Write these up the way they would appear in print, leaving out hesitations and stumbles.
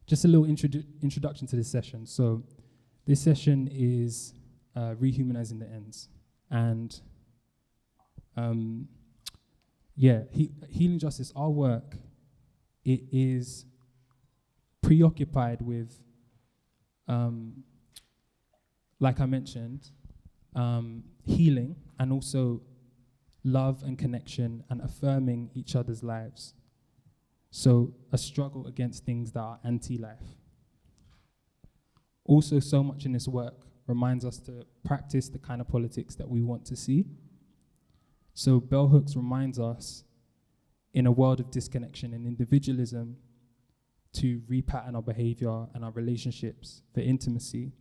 just a little introduction to this session. So this session is Rehumanizing the Ends. And healing justice, our work, it is preoccupied with, like I mentioned, healing and also love and connection and affirming each other's lives. So a struggle against things that are anti-life. Also, so much in this work reminds us to practice the kind of politics that we want to see. So bell hooks reminds us, in a world of disconnection and individualism, to repattern our behavior and our relationships for intimacy.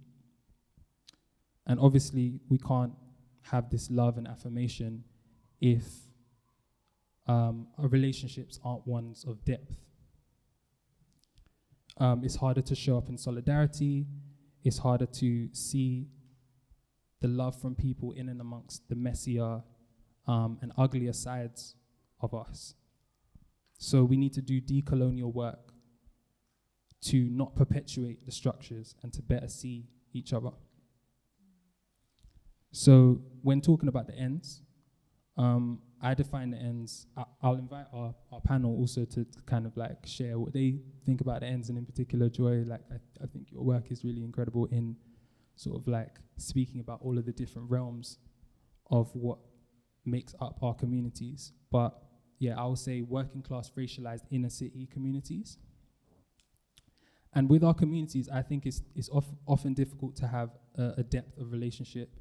And obviously, we can't have this love and affirmation if our relationships aren't ones of depth. It's harder to show up in solidarity. It's harder to see the love from people in and amongst the messier and uglier sides of us. So we need to do decolonial work to not perpetuate the structures and to better see each other. So when talking about the ends, I define the ends. I'll invite our panel also to kind of like share what they think about the ends, and in particular, Joy, like I think your work is really incredible in sort of like speaking about all of the different realms of what makes up our communities. But yeah, I would say working class, racialized inner city communities. And with our communities, I think it's often difficult to have a depth of relationship.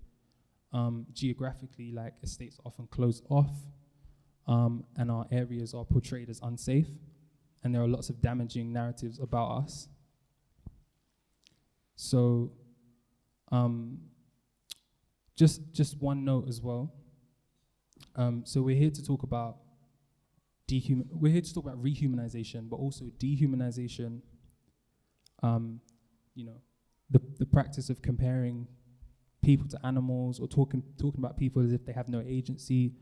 Geographically, like estates are often closed off, and our areas are portrayed as unsafe, and there are lots of damaging narratives about us. So, just one note as well. So we're here to talk about rehumanization, but also dehumanization. The practice of comparing people to animals, or talking about people as if they have no agency,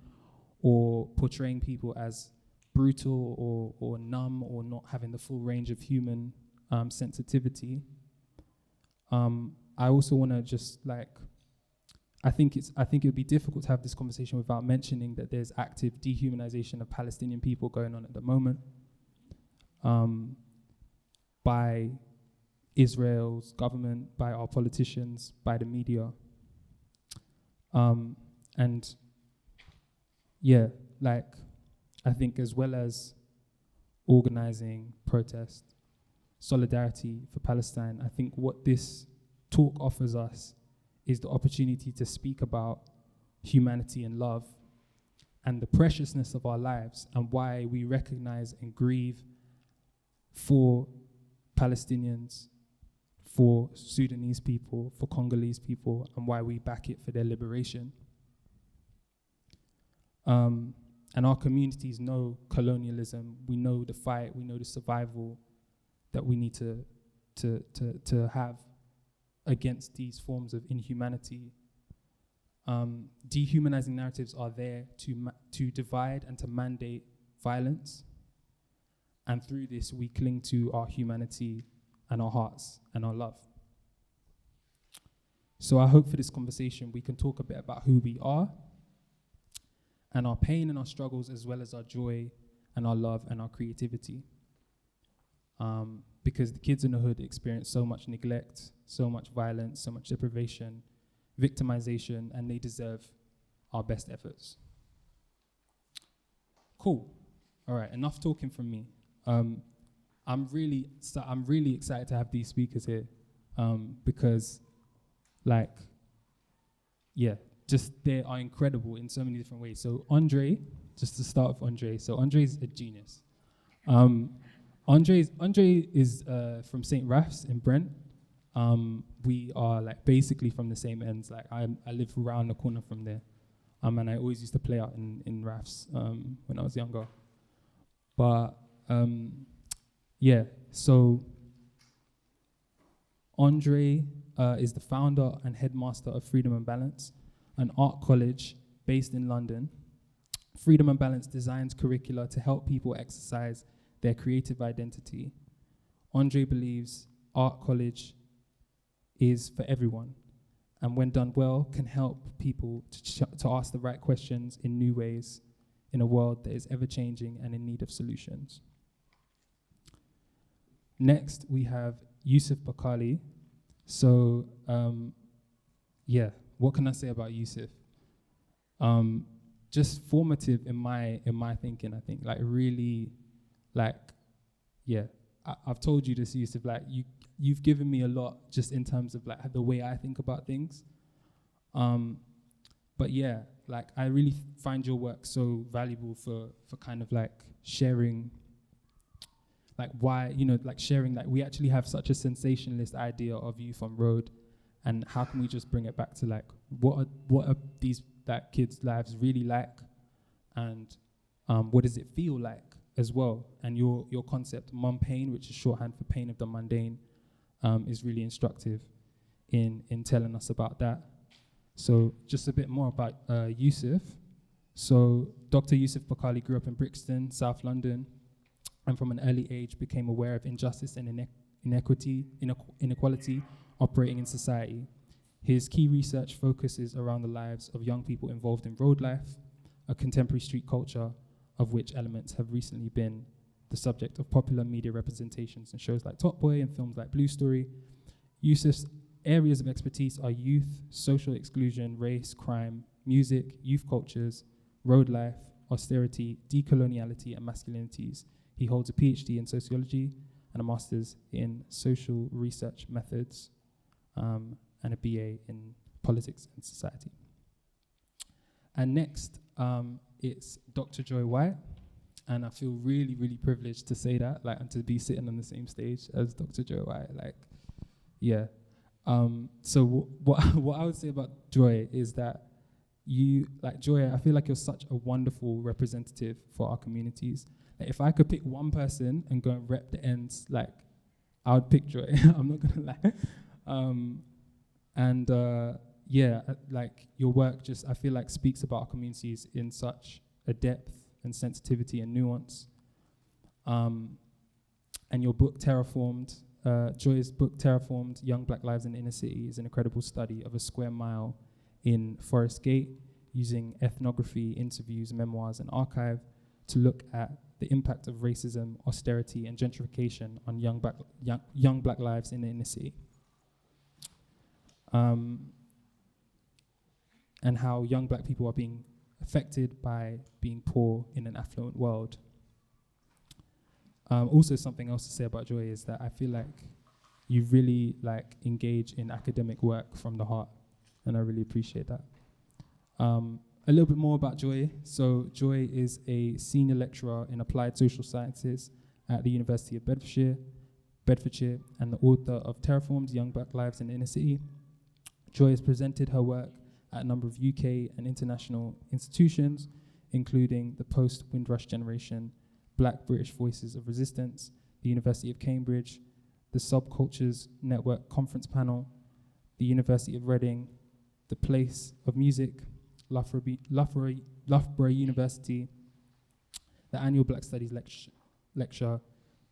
or portraying people as brutal or numb, or not having the full range of human sensitivity. I also want to just like, I think it would be difficult to have this conversation without mentioning that there's active dehumanization of Palestinian people going on at the moment by Israel's government, by our politicians, by the media. And yeah, like I think as well as organizing protest, solidarity for Palestine, I think what this talk offers us is the opportunity to speak about humanity and love and the preciousness of our lives, and why we recognize and grieve for Palestinians, for Sudanese people, for Congolese people, and why we back it for their liberation. And our communities know colonialism, we know the fight, we know the survival that we need to have against these forms of inhumanity. Dehumanizing narratives are there to divide and to mandate violence. And through this, we cling to our humanity and our hearts and our love. So I hope for this conversation, we can talk a bit about who we are and our pain and our struggles, as well as our joy and our love and our creativity. Because the kids in the hood experience so much neglect, so much violence, so much deprivation, victimization, and they deserve our best efforts. Cool. All right, enough talking from me. I'm really excited to have these speakers here, because, like, yeah, just they are incredible in so many different ways. So André, just to start with André. So André's a genius. André is from St. Raph's in Brent. We are like basically from the same ends. Like I live around the corner from there, and I always used to play out in Raph's when I was younger. But yeah, so André is the founder and headmaster of Freedom and Balance, an art college based in London. Freedom and Balance designs curricula to help people exercise their creative identity. André believes art college is for everyone, and when done well, can help people to ask the right questions in new ways in a world that is ever-changing and in need of solutions. Next, we have Yusef Bakkali. So, what can I say about Yusef? Just formative in my thinking, I think. Like, really, like, I've told you this, Yusef, like, you've given me a lot just in terms of, like, the way I think about things. But yeah, like, I really find your work so valuable for kind of, like, sharing, like, why, like, sharing that we actually have such a sensationalist idea of youth on road, and how can we just bring it back to, like, what are these, like, kids' lives really like, and what does it feel like as well? And your concept, mum pain, which is shorthand for pain of the mundane, is really instructive in telling us about that. So just a bit more about Yusef. So Dr. Yusef Bakkali grew up in Brixton, South London, and from an early age became aware of injustice and inequality operating in society. His key research focuses around the lives of young people involved in road life, a contemporary street culture of which elements have recently been the subject of popular media representations in shows like Top Boy and films like Blue Story. Yusef's areas of expertise are youth, social exclusion, race, crime, music, youth cultures, road life, austerity, decoloniality, and masculinities. He holds a PhD in sociology and a master's in social research methods, and a BA in politics and society. And next, it's Dr. Joy White, and I feel really, really privileged to say that, like, and to be sitting on the same stage as Dr. Joy White, like, yeah. So what I would say about Joy is that you, like, Joy, I feel like you're such a wonderful representative for our communities. Like, if I could pick one person and go and rep the ends, like, I would pick Joy. I'm not gonna lie. Like, your work just, I feel like, speaks about our communities in such a depth and sensitivity and nuance. And your book, Terraformed, Joy's book, Terraformed, Young Black Lives in the Inner City, is an incredible study of a square mile in Forest Gate, using ethnography, interviews, memoirs, and archive to look at the impact of racism, austerity, and gentrification on young black lives in the inner city. And how young black people are being affected by being poor in an affluent world. Also, something else to say about Joy is that I feel like you really, like, engage in academic work from the heart, and I really appreciate that. A little bit more about Joy. So Joy is a senior lecturer in applied social sciences at the University of Bedfordshire, and the author of Terraformed, Young Black Lives in the Inner City. Joy has presented her work at a number of UK and international institutions, including the post-Windrush generation, Black British Voices of Resistance, the University of Cambridge, the Subcultures Network Conference Panel, the University of Reading, the Place of Music, Loughborough University, the Annual Black Studies Lecture,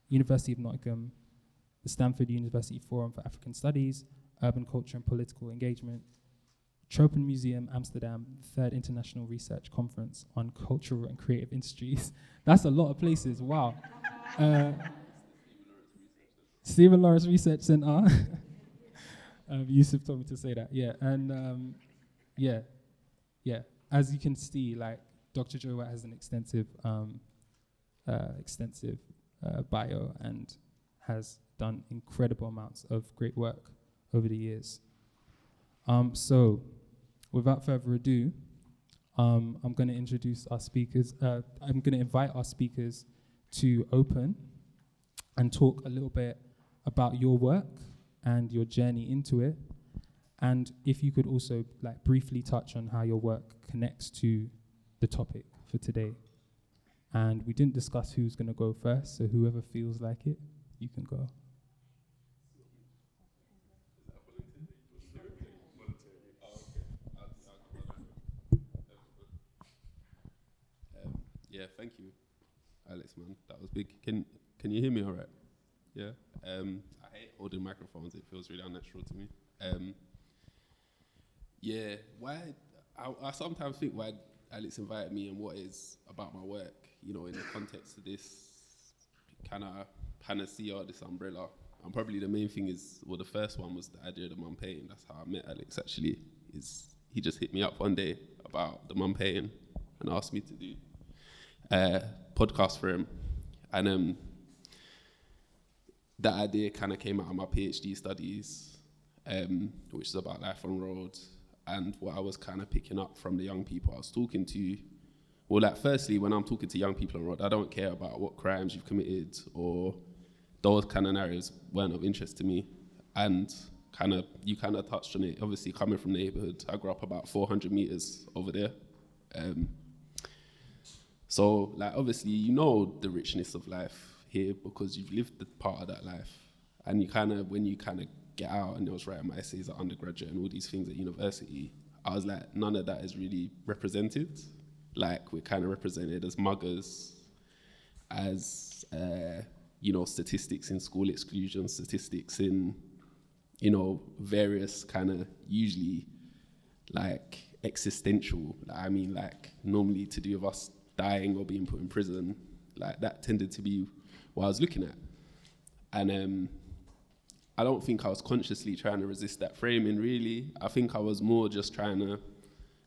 University of Nottingham, the Stanford University Forum for African Studies, Urban Culture and Political Engagement, Tropen Museum, Amsterdam, the Third International Research Conference on Cultural and Creative Industries. That's a lot of places, wow. Stephen Lawrence Research Center. Yusuf told me to say that, yeah. And as you can see, like, Dr. Joy White has an extensive bio and has done incredible amounts of great work over the years. So, without further ado, I'm going to introduce our speakers. I'm going to invite our speakers to open and talk a little bit about your work and your journey into it. And if you could also, like, briefly touch on how your work connects to the topic for today. And we didn't discuss who's going to go first, so whoever feels like it, you can go. Yeah, thank you, Alex, man. That was big. Can you hear me all right? Yeah. I hate holding microphones. It feels really unnatural to me. Yeah. Why? I sometimes think why Alex invited me and what is about my work, you know, in the context of this kind of panacea, this umbrella. And probably the main thing is, well, the first one was the idea of the mum painting. That's how I met Alex, actually. He just hit me up one day about the mum painting and asked me to do a podcast for him. And that idea kind of came out of my PhD studies, which is about life on road, and what I was kind of picking up from the young people I was talking to. Well, like, firstly, when I'm talking to young people on road, I don't care about what crimes you've committed, or those kind of narratives weren't of interest to me. And you kind of touched on it. Obviously, coming from the neighborhood, I grew up about 400 meters over there. So, like, obviously, you know the richness of life here because you've lived the part of that life. And you kind of, when you kind of get out, and I was writing my essays at undergraduate and all these things at university, I was like, none of that is really represented. Like, we're kind of represented as muggers, as, you know, statistics in school exclusion, statistics in, you know, various kind of usually like existential, I mean, like normally to do with us dying or being put in prison, like that tended to be what I was looking at. And I don't think I was consciously trying to resist that framing, really. I think I was more just trying to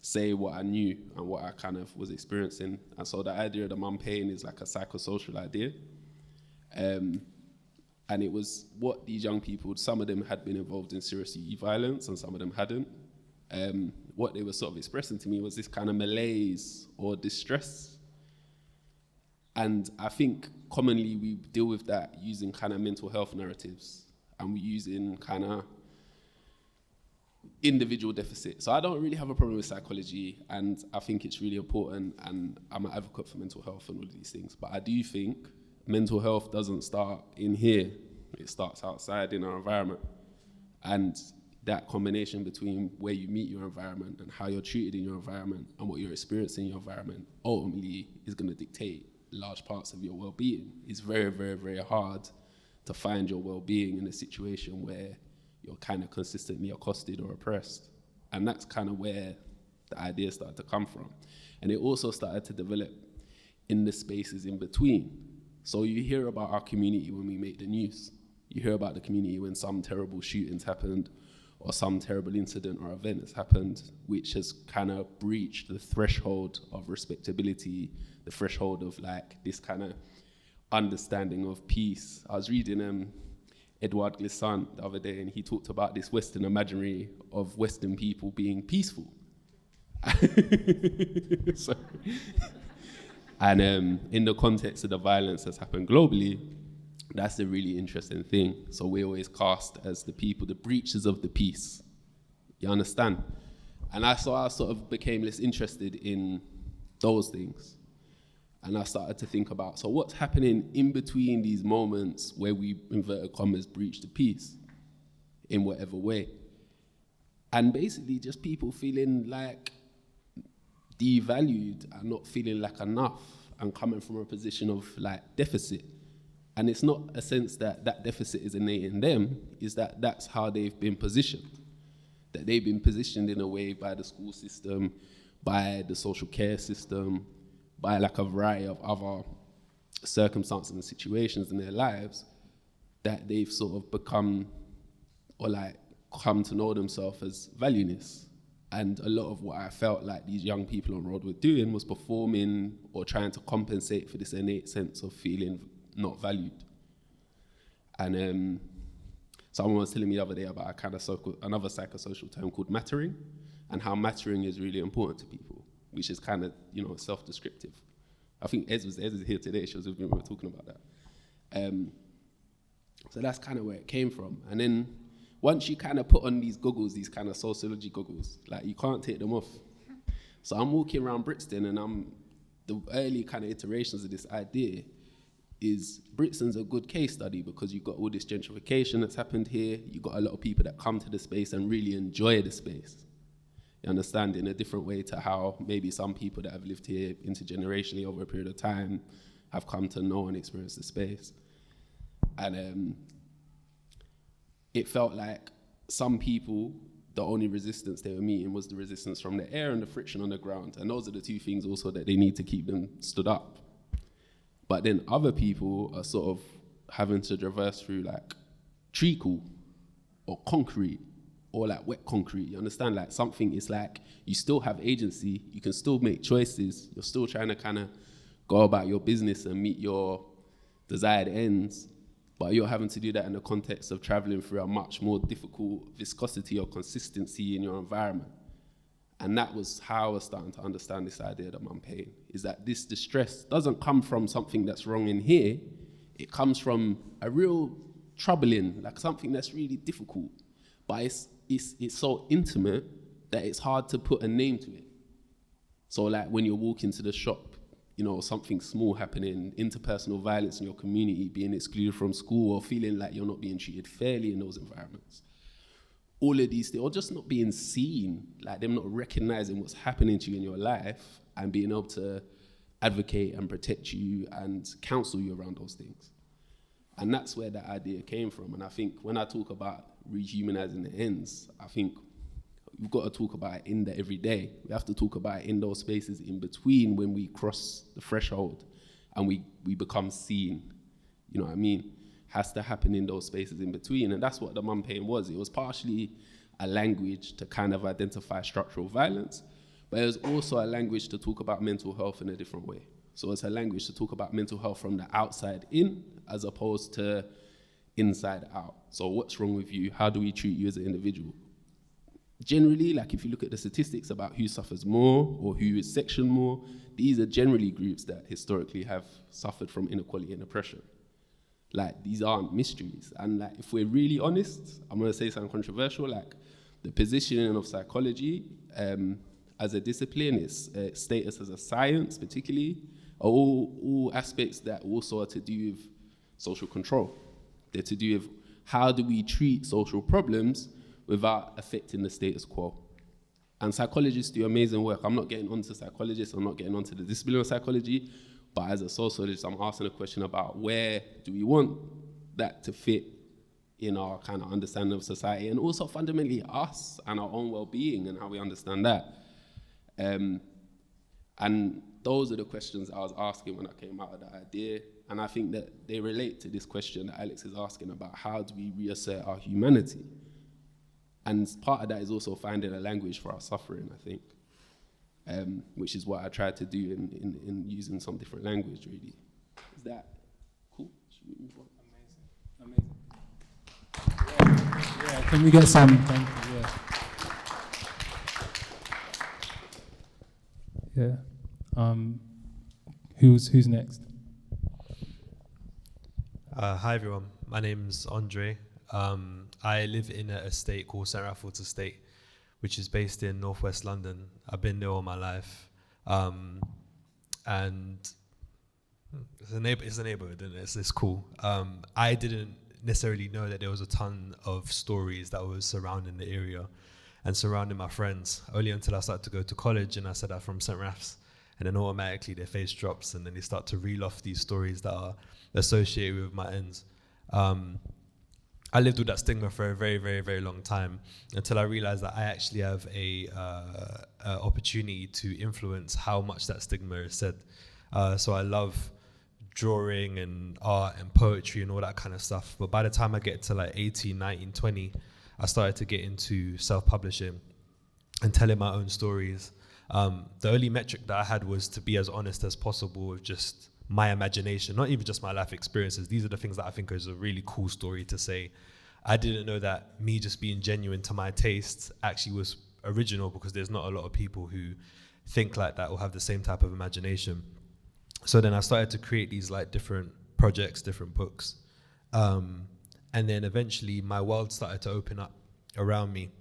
say what I knew and what I kind of was experiencing. And so the idea of the mum pain is like a psychosocial idea. And it was what these young people, some of them had been involved in serious youth violence and some of them hadn't. What they were sort of expressing to me was this kind of malaise or distress. And I think commonly we deal with that using kind of mental health narratives, and we're using kind of individual deficit. So I don't really have a problem with psychology, and I think it's really important, and I'm an advocate for mental health and all of these things. But I do think mental health doesn't start in here. It starts outside in our environment. And that combination between where you meet your environment and how you're treated in your environment and what you're experiencing in your environment ultimately is going to dictate large parts of your well-being. It's very, very, very hard to find your well-being in a situation where you're kind of consistently accosted or oppressed. And that's kind of where the idea started to come from. And it also started to develop in the spaces in between. So you hear about our community when we make the news. You hear about the community when some terrible shootings happened or some terrible incident or event has happened, which has kind of breached the threshold of respectability, the threshold of like this kind of understanding of peace. I was reading Edouard Glissant the other day, and he talked about this Western imaginary of Western people being peaceful. And in the context of the violence that's happened globally, that's a really interesting thing. So we're always cast as the people, the breachers of the peace. You understand? And I sort of became less interested in those things. And I started to think about, so what's happening in between these moments where we, inverted commas, breach the peace in whatever way? And basically just people feeling like devalued and not feeling like enough and coming from a position of like deficit. And it's not a sense that that deficit is innate in them, is that that's how they've been positioned. That they've been positioned in a way by the school system, by the social care system, by like a variety of other circumstances and situations in their lives, that they've sort of become, or like come to know themselves as valueless. And a lot of what I felt like these young people on the road were doing was performing or trying to compensate for this innate sense of feeling not valued. And someone was telling me the other day about a kind of another psychosocial term called mattering, and how mattering is really important to people, which is kind of, you know, self-descriptive. I think Ez was here today, she was with me, we were talking about that. So that's kind of where it came from. And then once you kind of put on these goggles, these kind of sociology goggles, like you can't take them off. So I'm walking around Brixton, and the early kind of iterations of this idea is Brixton's a good case study because you've got all this gentrification that's happened here. You've got a lot of people that come to the space and really enjoy the space. You understand, in a different way to how maybe some people that have lived here intergenerationally over a period of time have come to know and experience the space. And it felt like some people, the only resistance they were meeting was the resistance from the air and the friction on the ground. And those are the two things also that they need to keep them stood up. But then other people are sort of having to traverse through like treacle or concrete or like wet concrete. You understand? Like something is like, you still have agency, you can still make choices, you're still trying to kind of go about your business and meet your desired ends, but you're having to do that in the context of traveling through a much more difficult viscosity or consistency in your environment. And that was how I was starting to understand this idea that I'm pain, is that this distress doesn't come from something that's wrong in here, it comes from a real troubling, like something that's really difficult, but it's so intimate that it's hard to put a name to it. So like when you're walking to the shop, you know, something small happening, interpersonal violence in your community, being excluded from school or feeling like you're not being treated fairly in those environments. All of these things, or just not being seen, like them not recognizing what's happening to you in your life and being able to advocate and protect you and counsel you around those things. And that's where that idea came from. And I think when I talk about rehumanizing the ends, I think we've got to talk about it in the everyday. We have to talk about it in those spaces in between when we cross the threshold and we become seen. You know what I mean? Has to happen in those spaces in between. And that's what the mum pain was. It was partially a language to kind of identify structural violence, but it was also a language to talk about mental health in a different way. So it's a language to talk about mental health from the outside in, as opposed to inside out. So what's wrong with you? How do we treat you as an individual? Generally, like if you look at the statistics about who suffers more or who is sectioned more, these are generally groups that historically have suffered from inequality and oppression. Like, these aren't mysteries. And like, if we're really honest, I'm gonna say something controversial, like the positioning of psychology as a discipline, its status as a science particularly, are all aspects that also are to do with social control. They're to do with how do we treat social problems without affecting the status quo. And psychologists do amazing work. I'm not getting onto psychologists, I'm not getting onto the discipline of psychology, but as a sociologist, I'm asking a question about where do we want that to fit in our kind of understanding of society, and also fundamentally us and our own well-being and how we understand that. And those are the questions I was asking when I came out of that idea. And I think that they relate to this question that Alex is asking about how do we reassert our humanity? And part of that is also finding a language for our suffering, I think, which is what I tried to do in using some different language, really. Is that cool? Should we move on? Amazing. Yeah, can we get some? Thank you, yeah. Who's next? Hi everyone, my name's André. I live in an estate called St. Rafford's Estate, which is based in northwest London. I've been there all my life. And it's a neighborhood, and it's cool. I didn't necessarily know that there was a ton of stories that was surrounding the area and surrounding my friends, only until I started to go to college and I said I'm from St. Raff's. And then automatically their face drops and then they start to reel off these stories that are associated with my ends. I lived with that stigma for a very, very, very long time until I realized that I actually have a opportunity to influence how much that stigma is said. So I love drawing and art and poetry and all that kind of stuff. But by the time I get to like 18, 19, 20, I started to get into self-publishing and telling my own stories. The only metric that I had was to be as honest as possible with just my imagination, not even just my life experiences. These are the things that I think is a really cool story to say. I didn't know that me just being genuine to my tastes actually was original, because there's not a lot of people who think like that or have the same type of imagination. So then I started to create these like different projects, different books. And then eventually my world started to open up around me.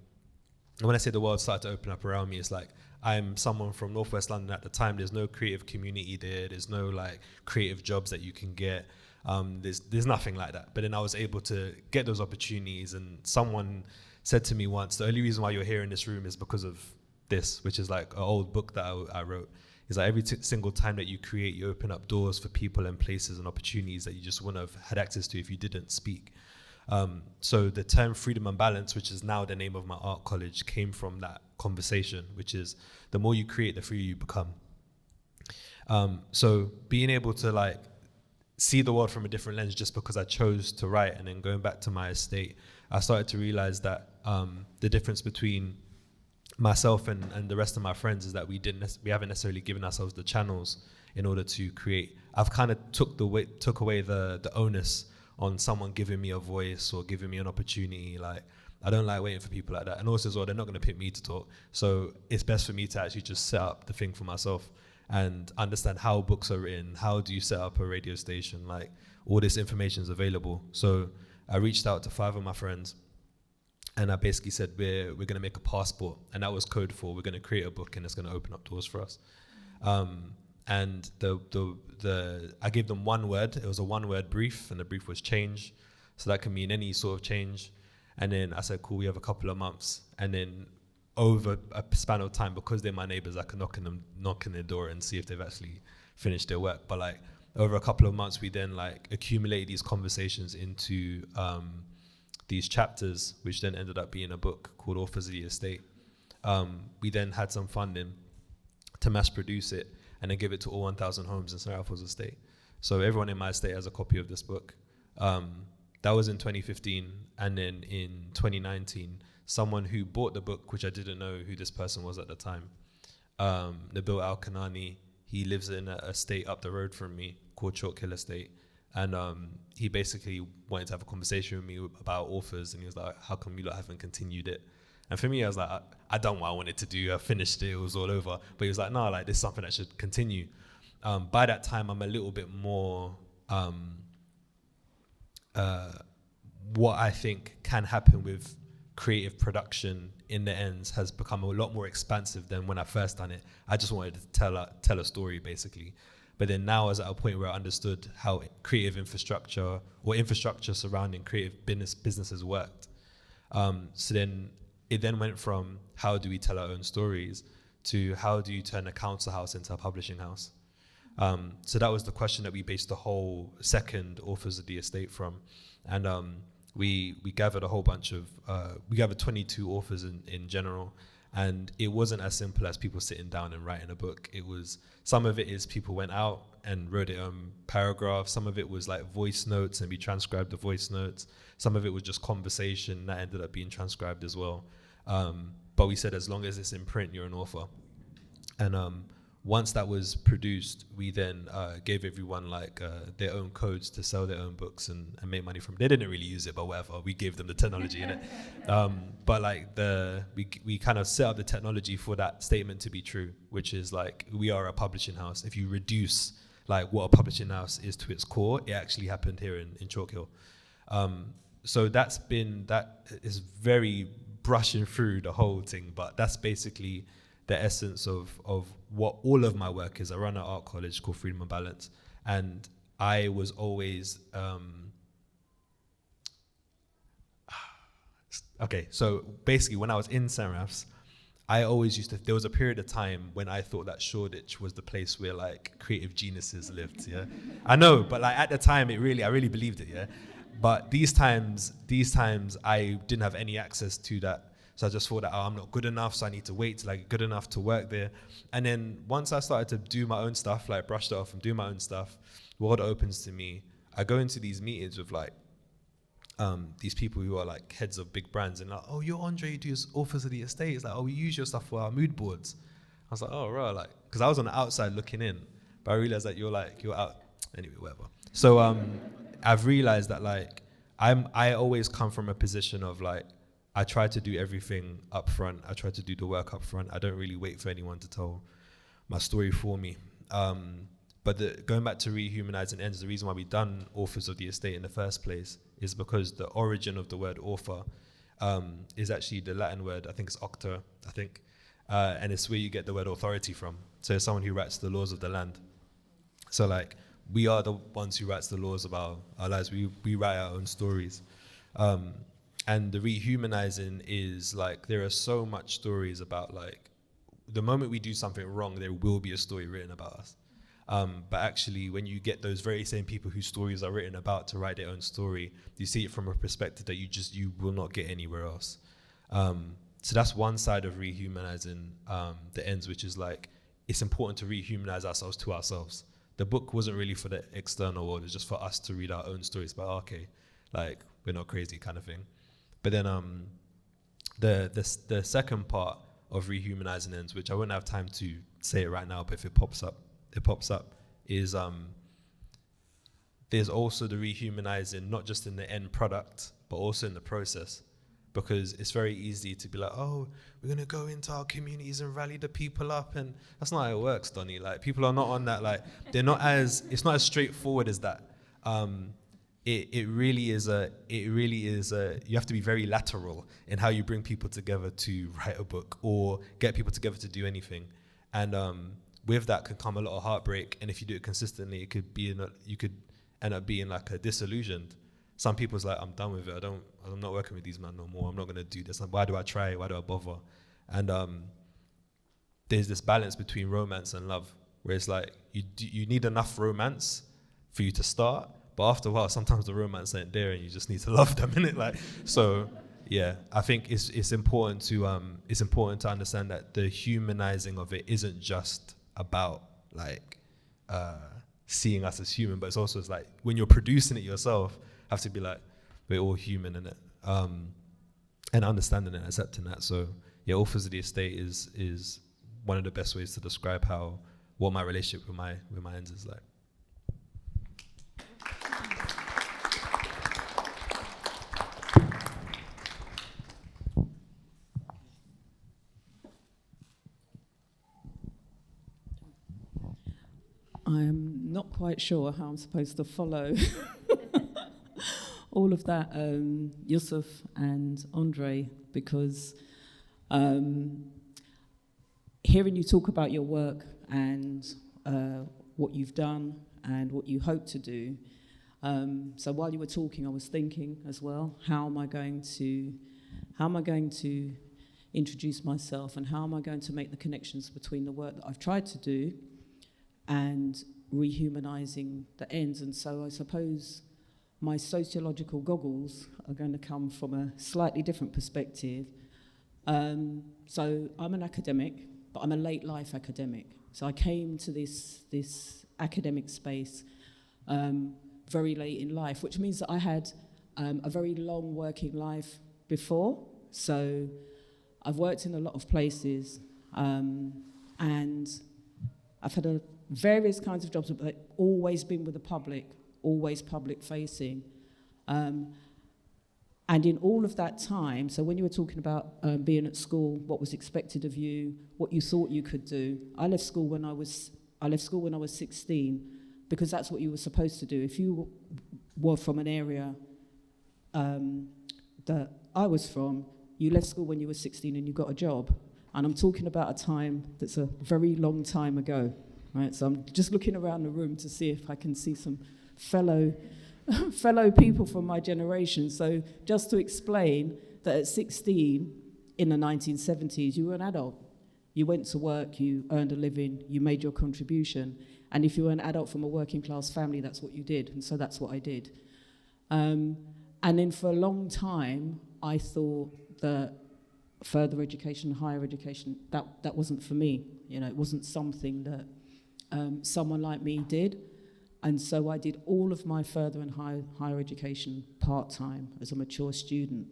And when I say the world started to open up around me, it's like I'm someone from Northwest London at the time. There's no creative community there. There's no like creative jobs that you can get. There's nothing like that. But then I was able to get those opportunities, and someone said to me once, the only reason why you're here in this room is because of this, which is like an old book that I wrote. is like every single time that you create, you open up doors for people and places and opportunities that you just wouldn't have had access to if you didn't speak. So the term freedom and balance, which is now the name of my art college, came from that conversation, which is the more you create, the freer you become. So being able to like see the world from a different lens just because I chose to write, and then going back to my estate, I started to realize that the difference between myself and the rest of my friends is that we haven't necessarily given ourselves the channels in order to create. I've kind of took away the onus on someone giving me a voice or giving me an opportunity. Like, I don't like waiting for people like that. And also as well, they're not going to pick me to talk. So it's best for me to actually just set up the thing for myself and understand how books are written, how do you set up a radio station, like all this information is available. So I reached out to 5 of my friends, and I basically said, we're going to make a passport, and that was code for we're going to create a book and it's going to open up doors for us. And I gave them one word. It was a 1-word brief, and the brief was change. So that can mean any sort of change. And then I said, cool, we have a couple of months. And then over a span of time, because they're my neighbors, I can knock on their door and see if they've actually finished their work. But like over a couple of months, we then like accumulate these conversations into these chapters, which then ended up being a book called Authors of the Estate. We then had some funding to mass produce it and then give it to all 1,000 homes in St. Alpha's estate. So everyone in my estate has a copy of this book. That was in 2015. And then in 2019, someone who bought the book, which I didn't know who this person was at the time, Nabil Al-Kanani, he lives in a estate up the road from me called Chalk Hill Estate. And he basically wanted to have a conversation with me about authors, and he was like, how come you lot haven't continued it? And for me, I was like, I done what I wanted to do. I finished it. It was all over. But he was like, no, like this is something that should continue. By that time, I'm a little bit more what I think can happen with creative production in the ends has become a lot more expansive than when I first done it. I just wanted to tell a story, basically. But then now I was at a point where I understood how creative infrastructure or infrastructure surrounding creative businesses worked. So then it then went from how do we tell our own stories to how do you turn a council house into a publishing house? So that was the question that we based the whole second Authors of the Estate from. And we gathered a whole bunch of, we gathered 22 authors in general. And it wasn't as simple as people sitting down and writing a book. It was, some of it is people went out and wrote their own paragraphs. Some of it was like voice notes, and we transcribed the voice notes. Some of it was just conversation that ended up being transcribed as well. But we said, as long as it's in print, you're an author. And once that was produced, we then gave everyone like their own codes to sell their own books and make money from it. They didn't really use it, but whatever. We gave them the technology in it. But like we kind of set up the technology for that statement to be true, which is like, we are a publishing house. If you reduce like what a publishing house is to its core, it actually happened here in Chalk Hill. So that is very brushing through the whole thing, but that's basically the essence of what all of my work is. I run an art college called Freedom and Balance, and I was always okay, so basically when I was in St. Ralph's, I always used to, there was a period of time when I thought that Shoreditch was the place where like creative geniuses lived, yeah? I know, but like at the time I really believed it, yeah? But these times I didn't have any access to that. So I just thought that, I'm not good enough, so I need to wait till I get good enough to work there. And then once I started to do my own stuff, like brushed it off and do my own stuff, the world opens to me. I go into these meetings with like these people who are like heads of big brands, and like, oh, you're André, you do Authors of the Estate. It's like, oh, we use your stuff for our mood boards. I was like, oh, right, like, because I was on the outside looking in, but I realized that you're out. Anyway, whatever. So I've realized that like I always come from a position of like, I try to do everything up front. I try to do the work up front. I don't really wait for anyone to tell my story for me. But going back to Rehumanising the Ends, the reason why we've done Authors of the Estate in the first place is because the origin of the word author is actually the Latin word, I think it's octa, and it's where you get the word authority from. So it's someone who writes the laws of the land. So like, we are the ones who writes the laws of our lives. We write our own stories. And the rehumanizing is like, there are so much stories about like the moment we do something wrong, there will be a story written about us. But actually, when you get those very same people whose stories are written about to write their own story, you see it from a perspective that you will not get anywhere else. So that's one side of rehumanizing the ends, which is like, it's important to rehumanize ourselves to ourselves. The book wasn't really for the external world, it's just for us to read our own stories, but okay, like, we're not crazy kind of thing. But then the second part of rehumanizing ends, which I wouldn't have time to say it right now, but if it pops up, is there's also the rehumanizing, not just in the end product, but also in the process. Because it's very easy to be like, oh, we're gonna go into our communities and rally the people up, and that's not how it works, Donnie. Like, people are not on that, like, it's not as straightforward as that. It really is you have to be very lateral in how you bring people together to write a book or get people together to do anything. And with that could come a lot of heartbreak, and if you do it consistently, you could end up being like a disillusioned. Some people's like, I'm done with it. I'm not working with these men no more. I'm not gonna do this. Why do I try? Why do I bother? And there's this balance between romance and love, where it's like you need enough romance for you to start, but after a while, sometimes the romance ain't there, and you just need to love them, innit? Like, so yeah, I think it's important to understand that the humanizing of it isn't just about like seeing us as human, but it's like when you're producing it yourself, have to be like, we're all human in it, and understanding and accepting that. So yeah, Authors of the Estate is one of the best ways to describe what my relationship with my ends is like. I'm not quite sure how I'm supposed to follow all of that, Yusef and André, because hearing you talk about your work and what you've done and what you hope to do. So while you were talking, I was thinking as well, how am I going to introduce myself, and how am I going to make the connections between the work that I've tried to do and rehumanizing the ends. And so I suppose my sociological goggles are going to come from a slightly different perspective. So I'm an academic, but I'm a late life academic. So I came to this academic space very late in life, which means that I had a very long working life before. So I've worked in a lot of places, and I've had various kinds of jobs, but always been with the public, always public facing. And in all of that time, so when you were talking about being at school, what was expected of you, what you thought you could do, I left school when I was 16, because that's what you were supposed to do. If you were from an area that I was from, you left school when you were 16 and you got a job. And I'm talking about a time that's a very long time ago, right? So I'm just looking around the room to see if I can see some fellow people from my generation. So just to explain that at 16 in the 1970s, you were an adult. You went to work, you earned a living, you made your contribution. And if you were an adult from a working class family, that's what you did. And so that's what I did. And then for a long time, I thought that further education, higher education, that wasn't for me. You know, it wasn't something that someone like me did. And so I did all of my further and higher education part-time as a mature student,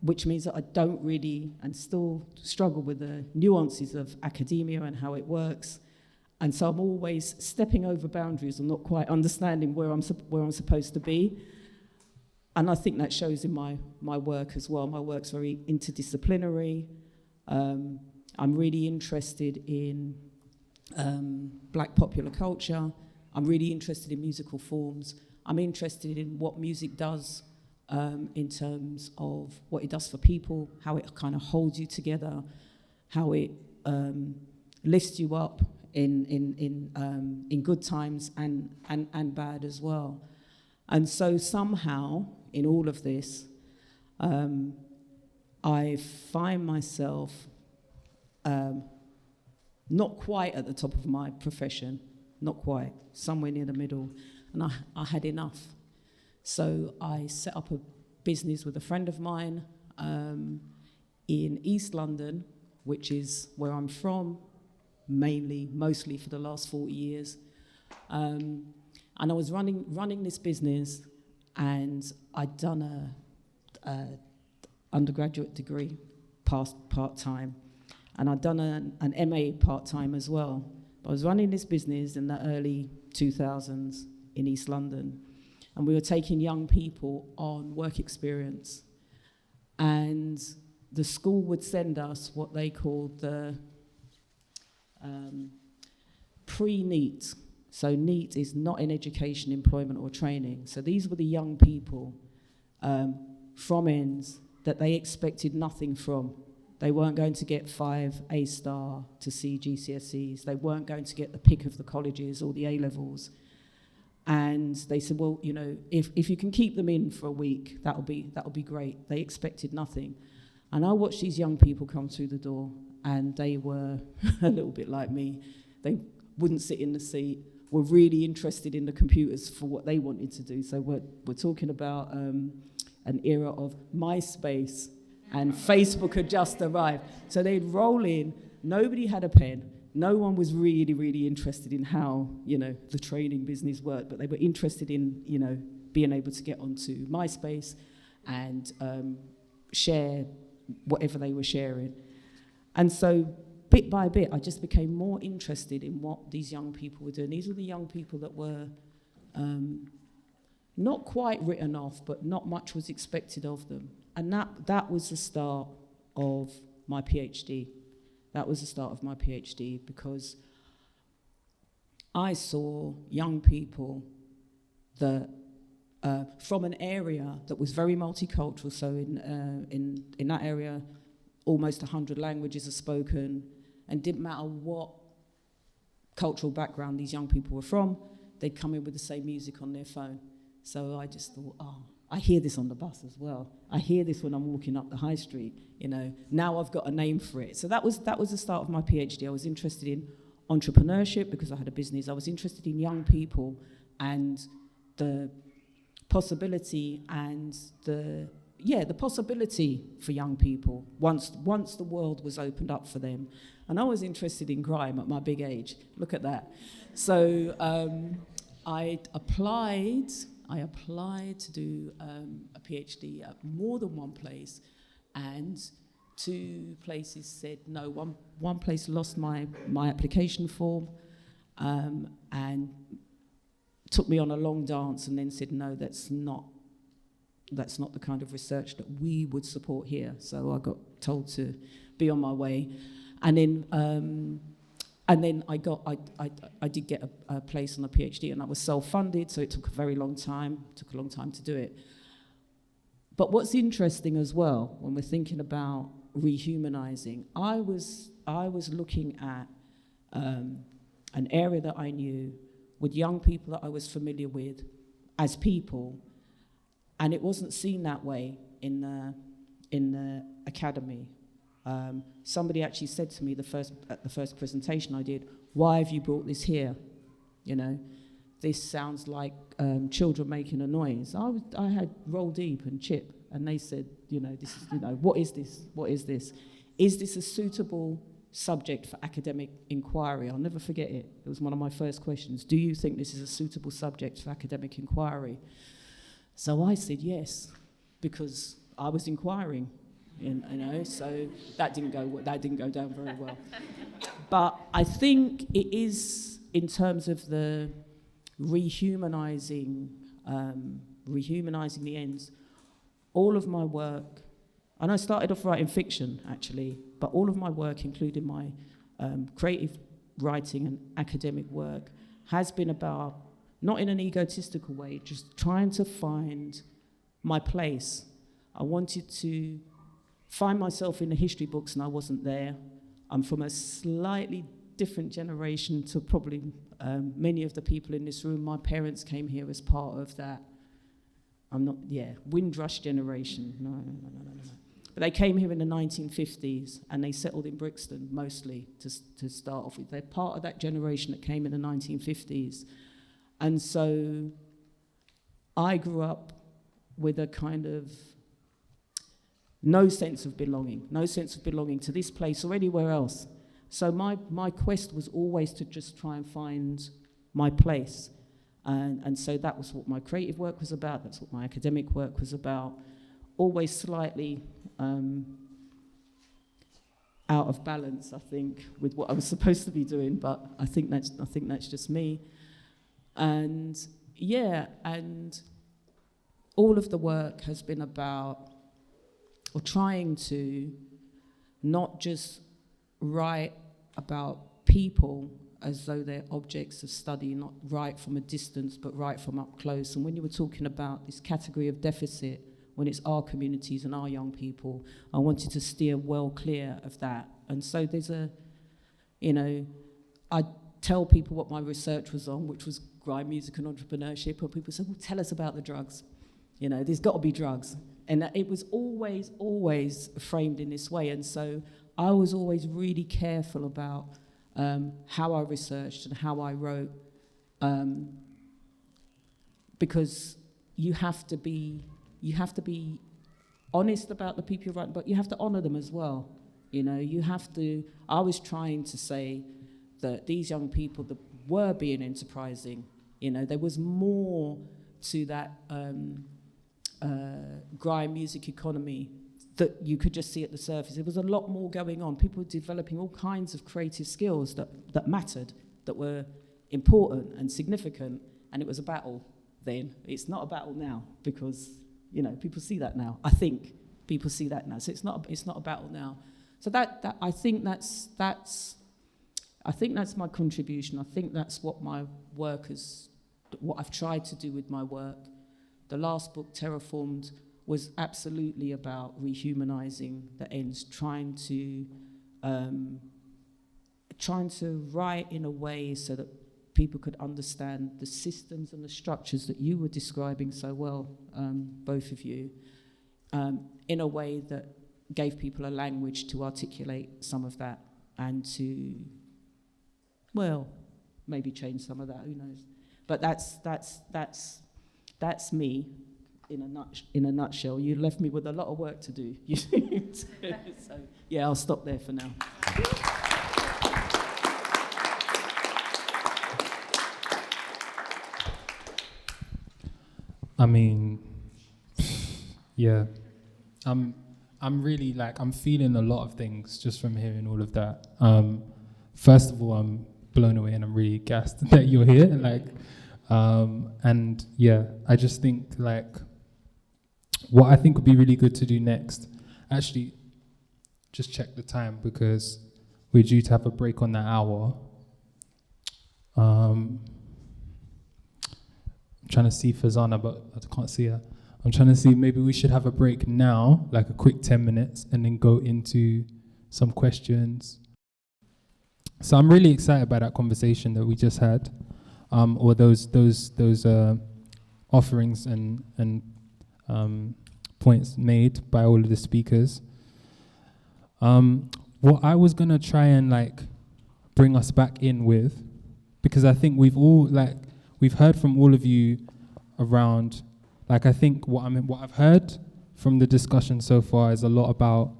which means that I don't really, and still struggle with the nuances of academia and how it works. And so I'm always stepping over boundaries and not quite understanding where I'm supposed to be. And I think that shows in my work as well. My work's very interdisciplinary. I'm really interested in Black popular culture. I'm really interested in musical forms. I'm interested in what music does in terms of what it does for people, how it kind of holds you together, how it lifts you up in good times and bad as well. And so somehow in all of this, I find myself not quite at the top of my profession, not quite, somewhere near the middle, and I had enough. So I set up a business with a friend of mine in East London, which is where I'm from, mostly for the last 40 years. And I was running this business, and I'd done a undergraduate degree, part-time, and I'd done an MA part-time as well. I was running this business in the early 2000s in East London, and we were taking young people on work experience. And the school would send us what they called the pre-NEET. So NEET is not in education, employment, or training. So these were the young people from ends that they expected nothing from. They weren't going to get 5 A-star to C GCSEs. They weren't going to get the pick of the colleges or the A-levels. And they said, well, you know, if you can keep them in for a week, that'll be great. They expected nothing. And I watched these young people come through the door, and they were a little bit like me. They wouldn't sit in the seat, were really interested in the computers for what they wanted to do. So we're talking about an era of MySpace, and Facebook had just arrived. So they'd roll in, nobody had a pen, no one was really, really interested in how, you know, the training business worked, but they were interested in, you know, being able to get onto MySpace and share whatever they were sharing. And so bit by bit, I just became more interested in what these young people were doing. These were the young people that were not quite written off, but not much was expected of them. And that was the start of my PhD. That was the start of my PhD, because I saw young people that from an area that was very multicultural. So in that area, almost 100 languages are spoken, and didn't matter what cultural background these young people were from, they'd come in with the same music on their phone. So I just thought, oh, I hear this on the bus as well. I hear this when I'm walking up the high street, you know. Now I've got a name for it. So that was the start of my PhD. I was interested in entrepreneurship because I had a business. I was interested in young people and the possibility and the possibility for young people once the world was opened up for them. And I was interested in grime at my big age. Look at that. So I applied to do a PhD at more than one place, and 2 places said no. One place lost my application form and took me on a long dance, and then said, no, that's not the kind of research that we would support here. So I got told to be on my way, and then I did get a place on a PhD, and I was self-funded, so it took a very long time. It took a long time to do it. But what's interesting as well, when we're thinking about rehumanizing, I was looking at an area that I knew with young people that I was familiar with as people, and it wasn't seen that way in the academy. Somebody actually said to me at the first presentation I did, why have you brought this here? You know, this sounds like children making a noise. I had Roll Deep and Chip, and they said, you know, this is, you know, what is this? What is this? Is this a suitable subject for academic inquiry? I'll never forget it. It was one of my first questions. Do you think this is a suitable subject for academic inquiry? So I said yes, because I was inquiring. You know, so that didn't go down very well. But I think it is, in terms of the rehumanizing the ends, all of my work, and I started off writing fiction actually, but all of my work, including my creative writing and academic work, has been about, not in an egotistical way, just trying to find my place. I wanted to find myself in the history books, and I wasn't there. I'm from a slightly different generation to probably many of the people in this room. My parents came here as part of that, Windrush generation. No. But they came here in the 1950s and they settled in Brixton mostly to start off with. They're part of that generation that came in the 1950s. And so I grew up with a kind of no sense of belonging to this place or anywhere else. So my quest was always to just try and find my place. And so that was what my creative work was about, that's what my academic work was about, always slightly out of balance, I think, with what I was supposed to be doing, but I think that's just me. And yeah, and all of the work has been about, or trying to not just write about people as though they're objects of study, not write from a distance, but write from up close. And when you were talking about this category of deficit, when it's our communities and our young people, I wanted to steer well clear of that. And so there's a, I tell people what my research was on, which was grime music and entrepreneurship, and people say, well, tell us about the drugs. There's got to be drugs. And it was always framed in this way. And so I was always really careful about how I researched and how I wrote, because you have to be honest about the people you're writing, but you have to honor them as well. I was trying to say that these young people that were being enterprising, there was more to that grime music economy that you could just see at the surface. There was a lot more going on. People were developing all kinds of creative skills that mattered, that were important and significant, and it was a battle then. It's not a battle now, because people see that now. I think people see that now. So it's not a battle now. So that I think that's my contribution. I think that's what my work is, what I've tried to do with my work. The last book, Terraformed, was absolutely about rehumanizing the ends, trying to write in a way so that people could understand the systems and the structures that you were describing so well, both of you, in a way that gave people a language to articulate some of that and to, well, maybe change some of that, who knows. But that's me in a nutshell. You left me with a lot of work to do. So, yeah, I'll stop there for now. I mean, yeah, I'm really I'm feeling a lot of things just from hearing all of that. First of all, I'm blown away and I'm really gassed that you're here. And yeah, I just think what I think would be really good to do next, actually, just check the time because we're due to have a break on that hour. I'm trying to see Fazana, but I can't see her. I'm trying to see, maybe we should have a break now, like a quick 10 minutes, and then go into some questions. So I'm really excited about that conversation that we just had, or those offerings and points made by all of the speakers. What I was gonna try and bring us back in with, because I think we've heard from all of you around, I think what I've heard from the discussion so far is a lot about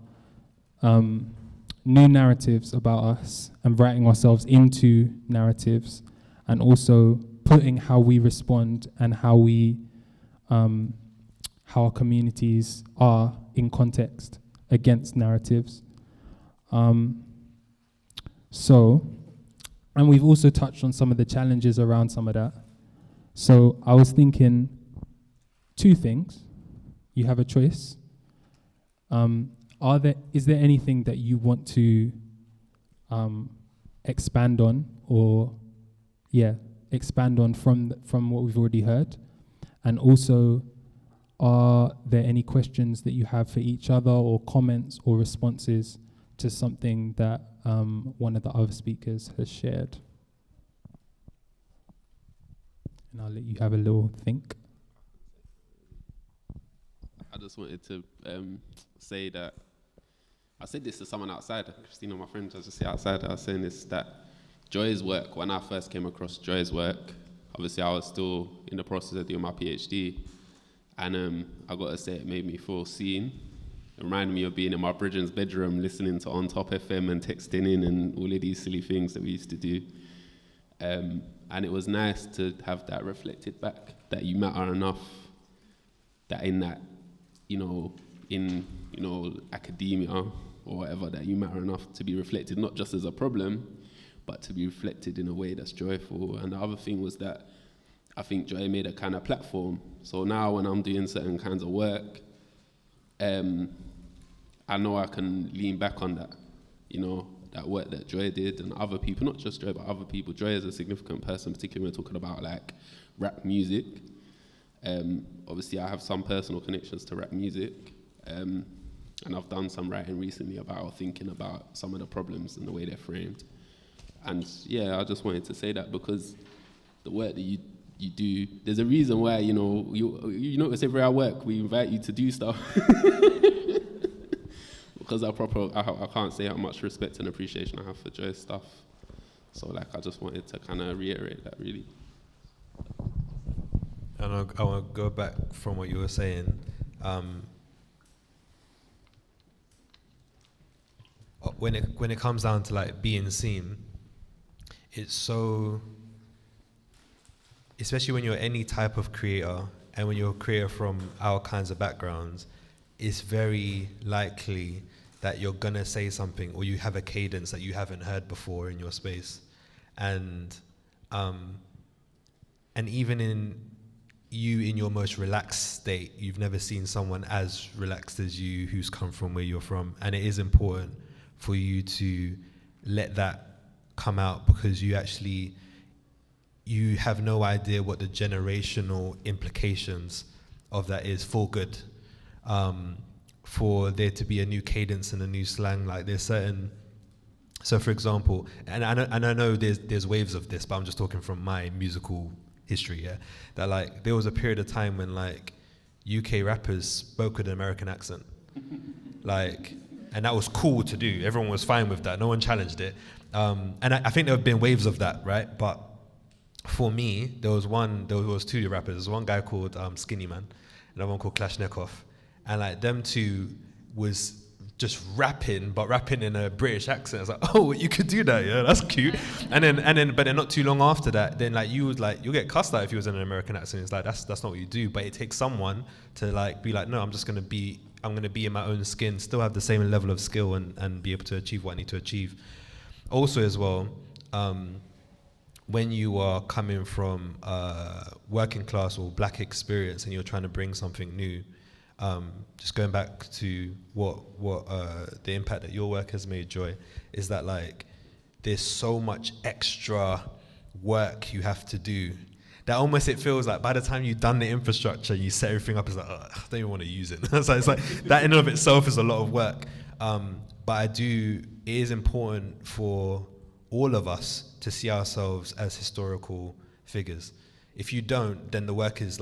new narratives about us and writing ourselves into narratives, and also putting how we respond and how our communities are in context against narratives. And we've also touched on some of the challenges around some of that. So I was thinking two things. You have a choice. Is there anything that you want to expand on, or expand on from what we've already heard? And also, are there any questions that you have for each other, or comments or responses to something that one of the other speakers has shared? And I'll let you have a little think. I just wanted to say that I said this to someone outside, Christina, my friend, I was just outside, I was saying this, that Joy's work, when I first came across Joy's work, obviously I was still in the process of doing my PhD, and I got to say it made me feel seen. It reminded me of being in my brethren's bedroom listening to On Top FM and texting in and all of these silly things that we used to do. And it was nice to have that reflected back, that you matter enough, that in that, academia or whatever, that you matter enough to be reflected, not just as a problem, but to be reflected in a way that's joyful. And the other thing was that I think Joy made a kind of platform. So now when I'm doing certain kinds of work, I know I can lean back on that, that work that Joy did and other people, not just Joy, but other people. Joy is a significant person, particularly when we're talking about like rap music. Obviously I have some personal connections to rap music, and I've done some writing recently about thinking about some of the problems and the way they're framed. And yeah, I just wanted to say that because the work that you do, there's a reason why, you notice every our work, we invite you to do stuff. Because I can't say how much respect and appreciation I have for Joy's stuff. So like, I just wanted to kind of reiterate that really. And I want to go back from what you were saying. When it comes down to like being seen, it's so, especially when you're any type of creator and when you're a creator from our kinds of backgrounds, it's very likely that you're gonna say something or you have a cadence that you haven't heard before in your space. And even in your most relaxed state, you've never seen someone as relaxed as you who's come from where you're from. And it is important for you to let that come out, because you have no idea what the generational implications of that is for good. For there to be a new cadence and a new slang, like there's certain, so for example, and I know there's waves of this, but I'm just talking from my musical history, yeah, that like there was a period of time when like UK rappers spoke with an American accent, like, and that was cool to do. Everyone was fine with that. No one challenged it. And I think there have been waves of that, right? But for me, there was two rappers. There was one guy called Skinny Man, another one called Klashnikov. And like them two was just rapping, but rapping in a British accent. It's like, oh, you could do that, yeah, that's cute. But then not too long after that, then like you'll get cussed out if you was in an American accent. It's like that's not what you do. But it takes someone to like be like, no, I'm gonna be in my own skin, still have the same level of skill and be able to achieve what I need to achieve. Also as well, when you are coming from working class or black experience and you're trying to bring something new, just going back to what the impact that your work has made, Joy, is that like there's so much extra work you have to do that almost it feels like by the time you've done the infrastructure, you set everything up, it's like, I don't even want to use it. So it's like that in and of itself is a lot of work. But it is important for all of us to see ourselves as historical figures. If you don't, then the work is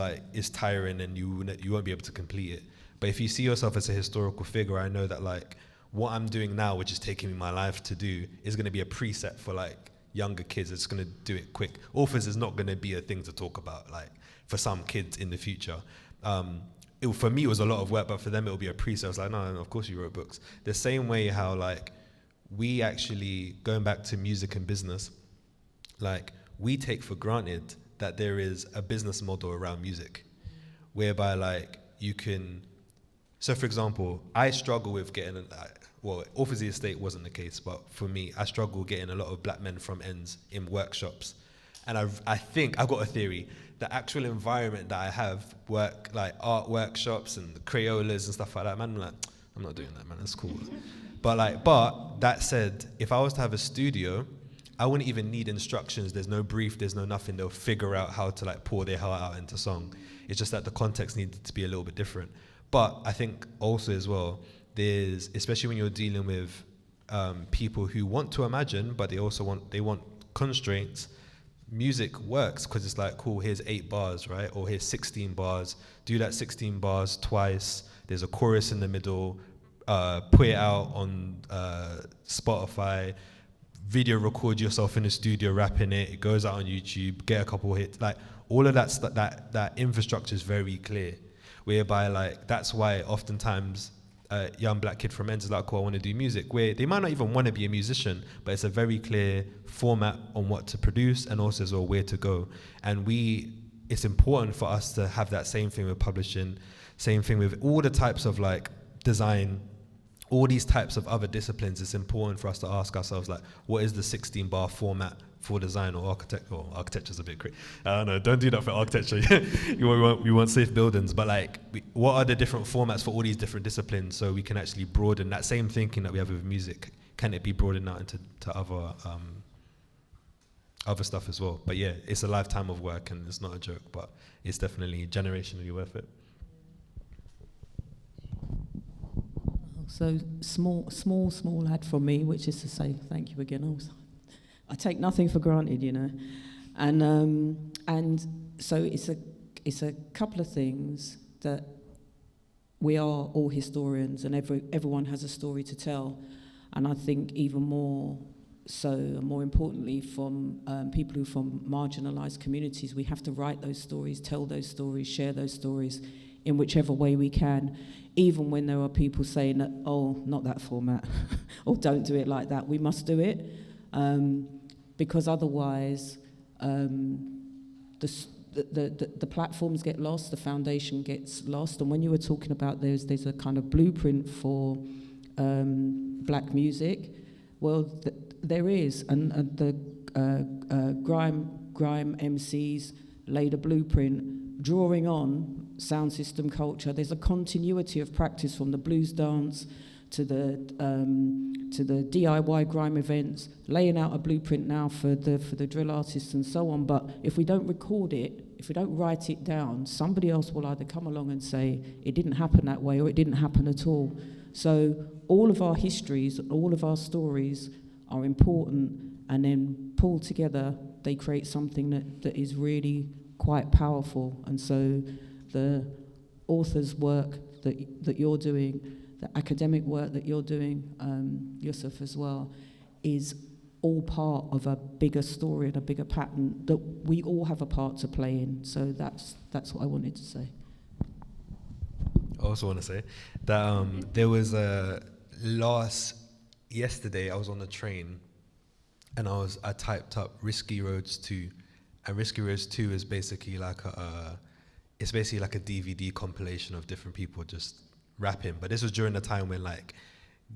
tiring and you won't be able to complete it. But if you see yourself as a historical figure, I know that like what I'm doing now, which is taking me my life to do, is going to be a preset for like younger kids. It's going to do it quick. Authors is not going to be a thing to talk about like for some kids in the future. For me, it was a lot of work, but for them, it'll be a preset. I was like, no, of course you wrote books. The same way how like we actually, going back to music and business, like we take for granted that there is a business model around music whereby like you can, so for example, I struggle with getting, Authors the Estate wasn't the case, but for me, I struggle getting a lot of black men from Ends in workshops. And I think, I've got a theory, the actual environment that I have, like art workshops and the Crayolas and stuff like that, man, I'm not doing that, man, that's cool. But that said, if I was to have a studio, I wouldn't even need instructions. There's no brief, there's no nothing. They'll figure out how to like pour their heart out into song. It's just that the context needed to be a little bit different. But I think also as well, there's, especially when you're dealing with people who want to imagine, but they want constraints. Music works because it's like, cool, here's 8 bars, right? Or here's 16 bars. Do that 16 bars twice. There's a chorus in the middle. put it out on Spotify, video record yourself in the studio rapping it, it goes out on YouTube, get a couple hits, like all of that infrastructure is very clear, whereby like that's why oftentimes a young black kid from Ends is like, cool, I want to do music, where they might not even want to be a musician, but it's a very clear format on what to produce and also as well where to go. And it's important for us to have that same thing with publishing, same thing with all the types of like design, all these types of other disciplines. It's important for us to ask ourselves, like, what is the 16-bar format for design or architecture? Well, architecture's a bit crazy. I don't know, don't do that for architecture. we want safe buildings, but like, what are the different formats for all these different disciplines so we can actually broaden that same thinking that we have with music? Can it be broadened out into other stuff as well? But yeah, it's a lifetime of work and it's not a joke, but it's definitely generationally worth it. So small lad from me, which is to say thank you again. I take nothing for granted, you know, and so it's a couple of things that we are all historians, and everyone has a story to tell, and I think even more so, and more importantly, from people who are from marginalised communities, we have to write those stories, tell those stories, share those stories in whichever way we can, even when there are people saying that, oh, not that format, or don't do it like that. We must do it, because otherwise the platforms get lost, the foundation gets lost. And when you were talking about there's a kind of blueprint for black music, well, there is, and the grime MCs laid a blueprint drawing on sound system culture. There's a continuity of practice from the blues dance to the DIY grime events, laying out a blueprint now for the drill artists and so on. But if we don't record it, if we don't write it down, somebody else will either come along and say it didn't happen that way or it didn't happen at all. So all of our histories, all of our stories are important, and then pulled together, they create something that is really quite powerful. And so the author's work that you're doing, the academic work that you're doing, Yusef as well, is all part of a bigger story and a bigger pattern that we all have a part to play in. So that's what I wanted to say. I also want to say that there was yesterday I was on the train and I typed up Risky Roads 2, and Risky Roads 2 is basically like it's basically like a DVD compilation of different people just rapping. But this was during the time when like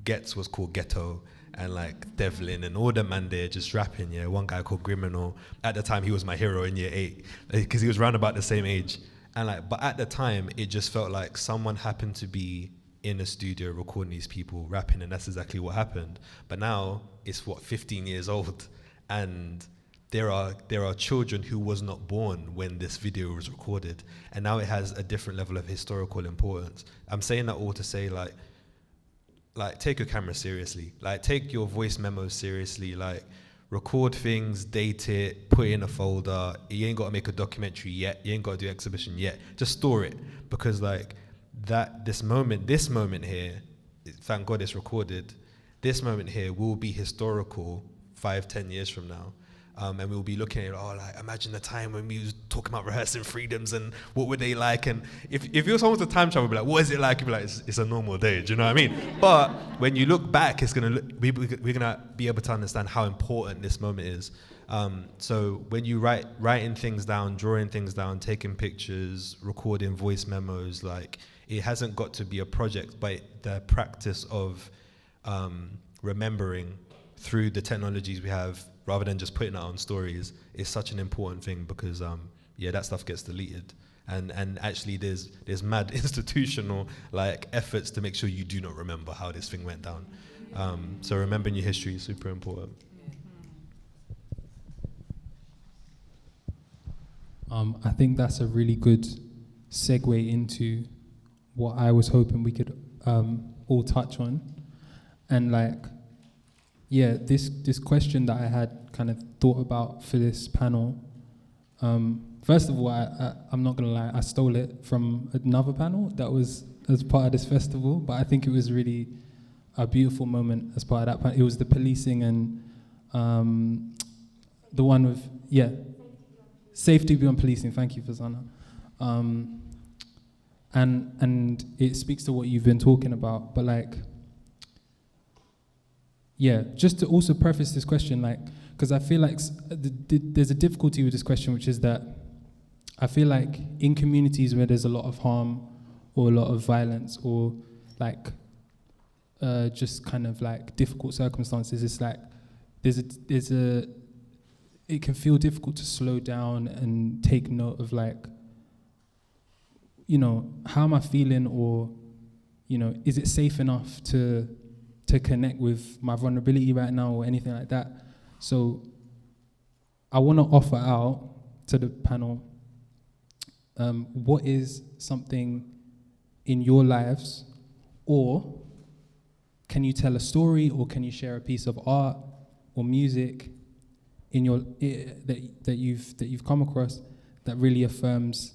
Gets was called Ghetto, and like Devlin and all the man there just rapping. Yeah, one guy called Griminal. At the time, he was my hero in year 8 because he was round about the same age. And like, but at the time, it just felt like someone happened to be in a studio recording these people rapping, and that's exactly what happened. But now it's 15 years old, and there are children who was not born when this video was recorded, and now it has a different level of historical importance. I'm saying that all to say, like take your camera seriously, like take your voice memos seriously, like record things, date it, put it in a folder. You ain't got to make a documentary yet, you ain't got to do an exhibition yet, just store it, because like this moment here, thank God it's recorded, this moment here will be historical 5-10 years from now. And we'll be looking at it, like, imagine the time when we was talking about rehearsing freedoms and what were they like. And if you're someone with a time travel, be like, what is it like? You'd be like, it's a normal day. Do you know what I mean? But when you look back, we're gonna be able to understand how important this moment is. So when you writing things down, drawing things down, taking pictures, recording voice memos, like it hasn't got to be a project, but the practice of remembering through the technologies we have, rather than just putting it on stories, is such an important thing, because that stuff gets deleted, and actually there's mad institutional like efforts to make sure you do not remember how this thing went down. So remembering your history is super important. I think that's a really good segue into what I was hoping we could all touch on, and like, yeah, this question that I had kind of thought about for this panel First of all, I'm not gonna lie, I stole it from another panel that was as part of this festival, but I think it was really a beautiful moment as part of that panel. It was the policing and the one with, safety beyond policing. Thank you, Fazana. And it speaks to what you've been talking about, but like, just to also preface this question, like, because I feel like there's a difficulty with this question, which is that I feel like in communities where there's a lot of harm or a lot of violence or like just kind of like difficult circumstances, it's like it can feel difficult to slow down and take note of like, you know, how am I feeling, or, you know, is it safe enough to connect with my vulnerability right now or anything like that. So I want to offer out to the panel, what is something in your lives, or can you tell a story, or can you share a piece of art or music in your that you've come across that really affirms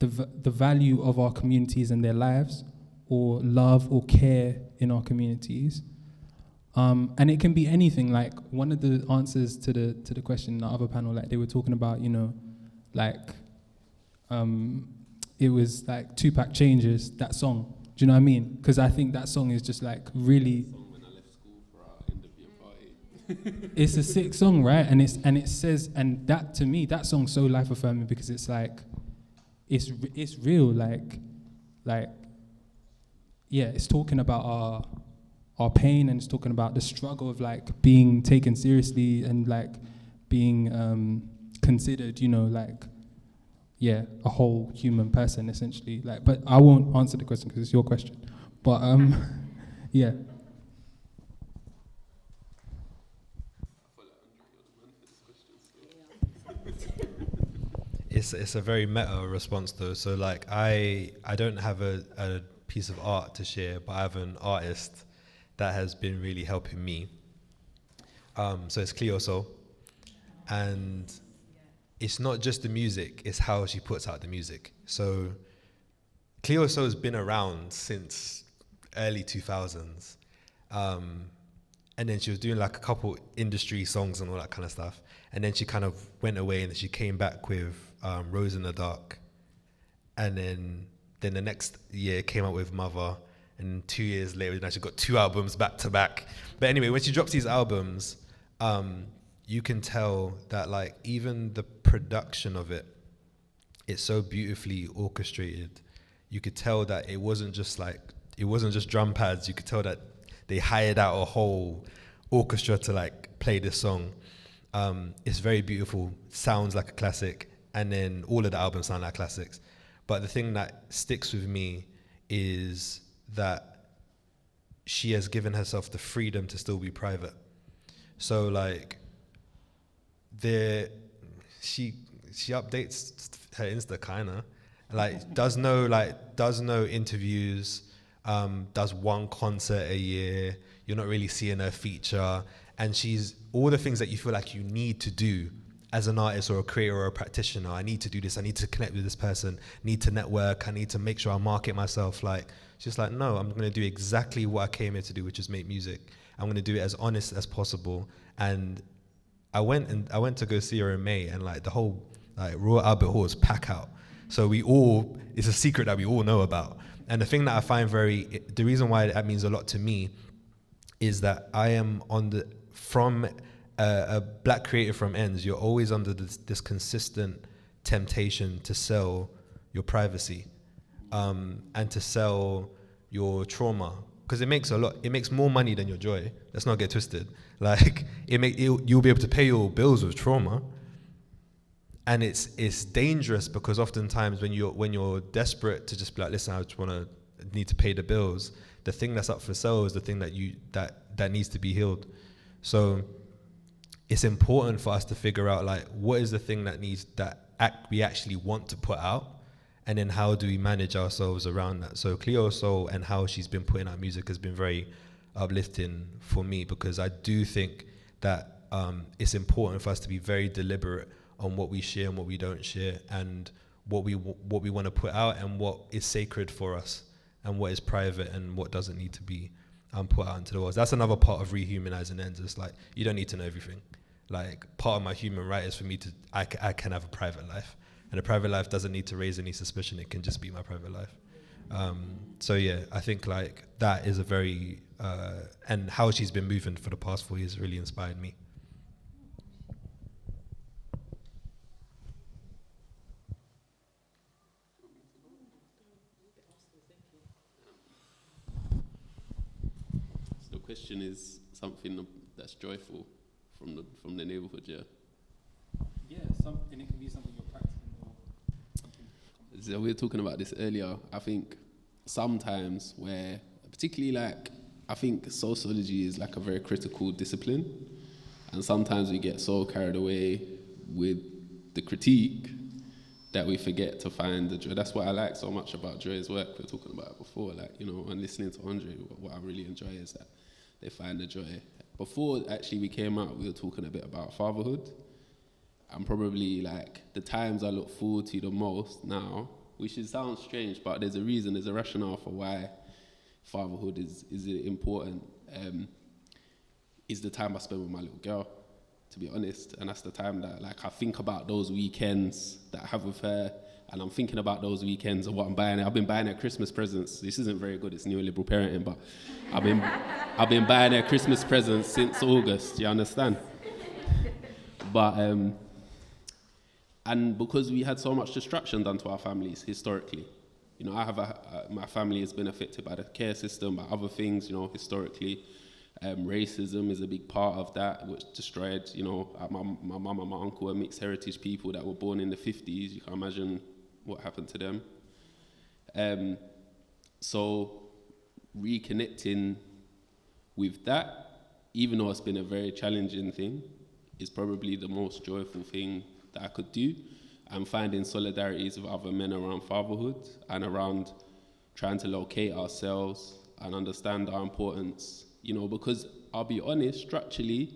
the value of our communities and their lives, or love or care in our communities? And it can be anything. Like one of the answers to the question in the other panel, like they were talking about, you know, like it was like Tupac Changes, that song. Do you know what I mean? Because I think that song is just like really. When I left school for our end of year party. It's a sick song, right? And it says, and that to me, that song's so life affirming because it's like, it's real, like, yeah, it's talking about our pain, and it's talking about the struggle of like being taken seriously and like being considered, you know, like, a whole human person essentially. Like, but I won't answer the question because it's your question. But yeah. It's a very meta response though. So like I don't have a piece of art to share, but I have an artist that has been really helping me. So it's Cleo Soul, and it's not just the music, it's how she puts out the music. So Cleo Soul has been around since early 2000s. And then she was doing like a couple industry songs and all that kind of stuff. And then she kind of went away, and then she came back with Rose in the Dark. And then the next year came out with Mother. And 2 years later, now she got 2 albums back to back. But anyway, when she drops these albums, you can tell that like even the production of it, it's so beautifully orchestrated. You could tell that it wasn't just drum pads. You could tell that they hired out a whole orchestra to like play this song. It's very beautiful, sounds like a classic, and then all of the albums sound like classics. But the thing that sticks with me is that she has given herself the freedom to still be private. So like she updates her Insta kinda, like does no interviews, does one concert a year. You're not really seeing her feature, and she's all the things that you feel like you need to do as an artist or a creator or a practitioner. I need to do this. I need to connect with this person. Need to network. I need to make sure I market myself. Like she's like, no, I'm going to do exactly what I came here to do, which is make music. I'm going to do it as honest as possible. And I went to go see her in May, and like the whole like Royal Albert Hall was packed out. So it's a secret that we all know about. And the thing that I find the reason why that means a lot to me is that I am from a black creative from Ends, you're always under this consistent temptation to sell your privacy, and to sell your trauma, because it makes more money than your joy. Let's not get twisted. Like you'll be able to pay your bills with trauma, and it's dangerous because oftentimes when you're desperate to just be like, listen, I just need to pay the bills, the thing that's up for sale is the thing that needs to be healed. So it's important for us to figure out like what is the thing we actually want to put out, and then how do we manage ourselves around that. So Cleo Soul and how she's been putting out music has been very uplifting for me, because I do think that it's important for us to be very deliberate on what we share and what we don't share, and what we want to put out, and what is sacred for us, and what is private, and what doesn't need to be put out into the world. That's another part of rehumanizing ends. It's like, you don't need to know everything. Like, part of my human right is for me to, I can have a private life, and a private life doesn't need to raise any suspicion. It can just be my private life. So yeah, I think like that is a very, and how she's been moving for the past 4 years really inspired me. So the question is something that's joyful from the neighborhood, yeah? Yeah, and it can be something you're practicing or something. So we were talking about this earlier. I think sometimes where, particularly like, I think sociology is like a very critical discipline, and sometimes we get so carried away with the critique that we forget to find the joy. That's what I like so much about Joy's work. We were talking about it before, like, you know, and listening to André, what I really enjoy is that they find the joy. Before actually we came out, we were talking a bit about fatherhood, and probably like the times I look forward to the most now, which sounds strange, but there's a reason, there's a rationale for why fatherhood is important, is the time I spend with my little girl, to be honest. And that's the time that like I think about those weekends that I have with her, and I'm thinking about those weekends and what I'm buying. I've been buying her Christmas presents. This isn't very good, it's neoliberal parenting, but I've been buying her Christmas presents since August, you understand? But and because we had so much destruction done to our families historically, you know, I have my family has been affected by the care system, by other things, you know, historically. Racism is a big part of that, which destroyed, you know, my mum and my uncle are mixed heritage people that were born in the 50s. You can imagine what happened to them. So reconnecting with that, even though it's been a very challenging thing, is probably the most joyful thing that I could do. And finding solidarities with other men around fatherhood and around trying to locate ourselves and understand our importance, you know, because I'll be honest, structurally,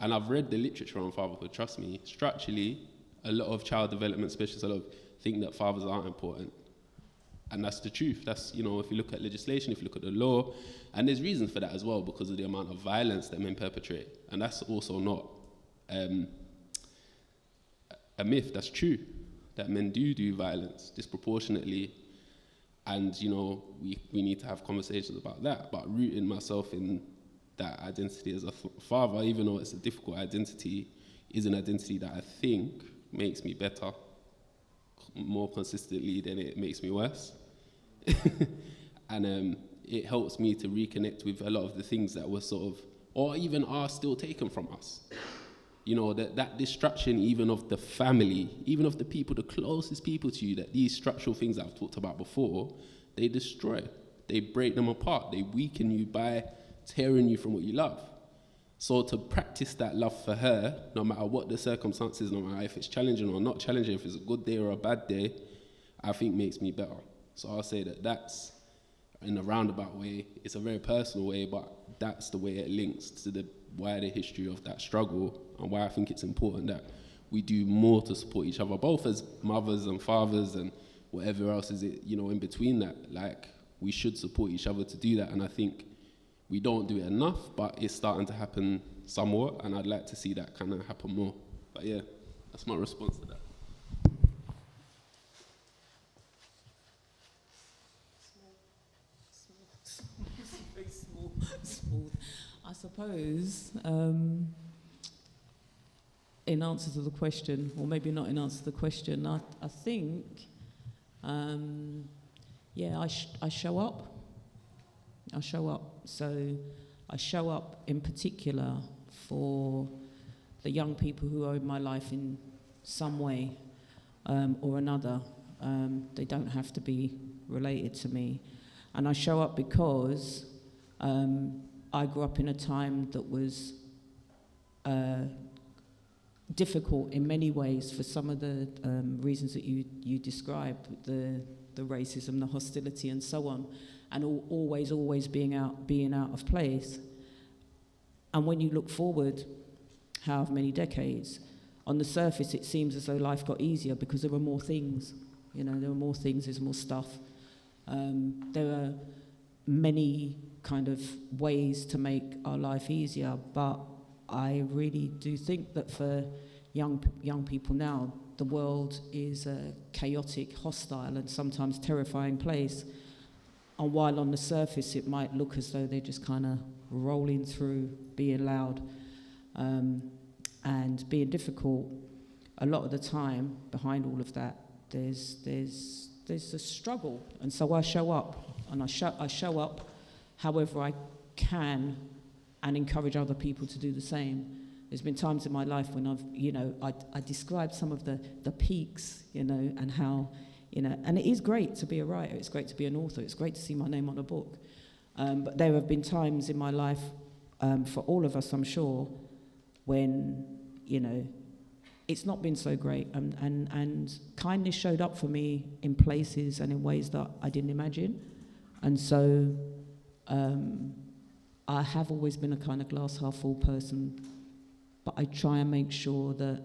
and I've read the literature on fatherhood, trust me, structurally, a lot of child development specialists think that fathers aren't important. And that's the truth. That's, you know, if you look at legislation, if you look at the law, and there's reasons for that as well, because of the amount of violence that men perpetrate. And that's also not a myth. That's true, that men do violence disproportionately. And, you know, we need to have conversations about that. But rooting myself in that identity as a father, even though it's a difficult identity, is an identity that I think makes me better more consistently than it makes me worse. And it helps me to reconnect with a lot of the things that were sort of, or even are still taken from us. You know, that destruction even of the family, even of the people, the closest people to you, that these structural things that I've talked about before, they destroy. They break them apart. They weaken you by tearing you from what you love. So to practice that love for her, no matter what the circumstances, no matter if it's challenging or not challenging, if it's a good day or a bad day, I think makes me better. So I'll say that that's, in a roundabout way, it's a very personal way, but that's the way it links to the wider history of that struggle, and why I think it's important that we do more to support each other, both as mothers and fathers and whatever else is it, you know, in between that. Like, we should support each other to do that, and I think we don't do it enough, but it's starting to happen somewhat, and I'd like to see that kind of happen more. But yeah, that's my response to that. Very small. I suppose, in answer to the question, or maybe not in answer to the question, I think, yeah, I show up. So I show up in particular for the young people who are in my life in some way or another. They don't have to be related to me. And I show up because I grew up in a time that was difficult in many ways for some of the reasons that you described, the racism, the hostility, and so on, and always being out of place. And when you look forward, however many decades, on the surface it seems as though life got easier because there were more things. You know, there were more things, there's more stuff. There are many kind of ways to make our life easier, but I really do think that for young people now, the world is a chaotic, hostile, and sometimes terrifying place. And while on the surface it might look as though they're just kind of rolling through, being loud, and being difficult, a lot of the time behind all of that, there's a struggle. And so I show up, and I show up however I can, and encourage other people to do the same. There's been times in my life when I described some of the peaks, and how, and it is great to be a writer, it's great to be an author, it's great to see my name on a book. But there have been times in my life, for all of us, I'm sure, when, it's not been so great. And kindness showed up for me in places and in ways that I didn't imagine. And so I have always been a kind of glass half full person, but I try and make sure that,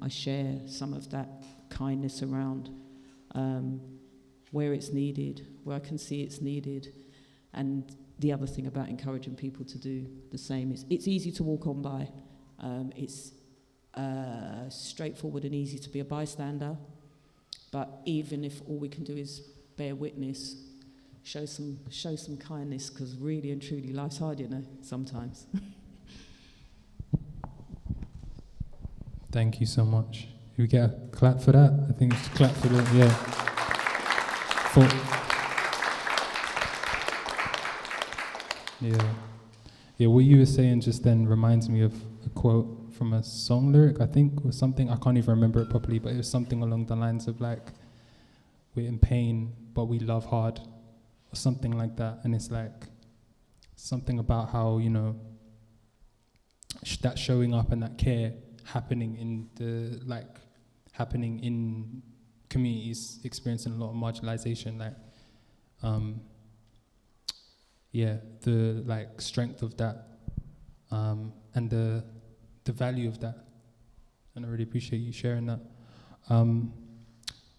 I share some of that kindness around where it's needed, where I can see it's needed. And the other thing about encouraging people to do the same is it's easy to walk on by. It's straightforward and easy to be a bystander. But even if all we can do is bear witness, show some kindness, because really and truly life's hard, sometimes. Thank you so much. We get a clap for that? I think it's a clap for that, yeah. Yeah, what you were saying just then reminds me of a quote from a song lyric, I think, or something. I can't even remember it properly, but it was something along the lines of like, we're in pain, but we love hard, or something like that. And it's like something about how, that showing up and that care happening in communities experiencing a lot of marginalization, the strength of that, and the value of that. And I really appreciate you sharing that.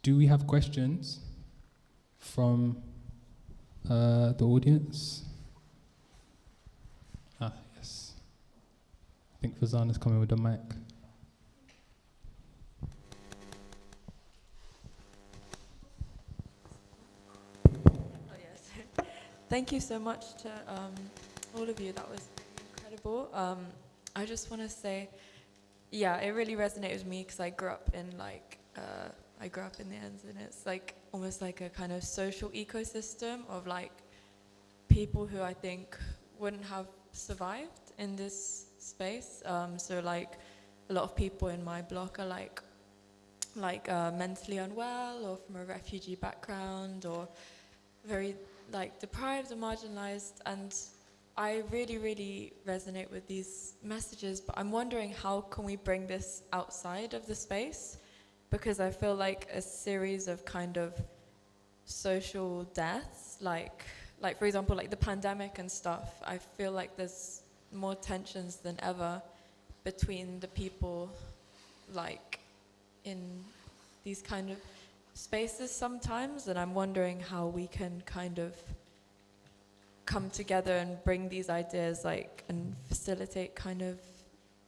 Do we have questions from the audience? Yes. I think Fazan is coming with the mic. Thank you so much to all of you. That was incredible. I just want to say, it really resonated with me because I grew up in the Ends, and it's like almost like a kind of social ecosystem of like people who I think wouldn't have survived in this space. So like a lot of people in my block are like mentally unwell, or from a refugee background, or very deprived or marginalized, and I really, really resonate with these messages, but I'm wondering how can we bring this outside of the space, because I feel like a series of kind of social deaths, like for example, like the pandemic and stuff, I feel like there's more tensions than ever between the people in these kind of spaces sometimes, and I'm wondering how we can kind of come together and bring these ideas and facilitate kind of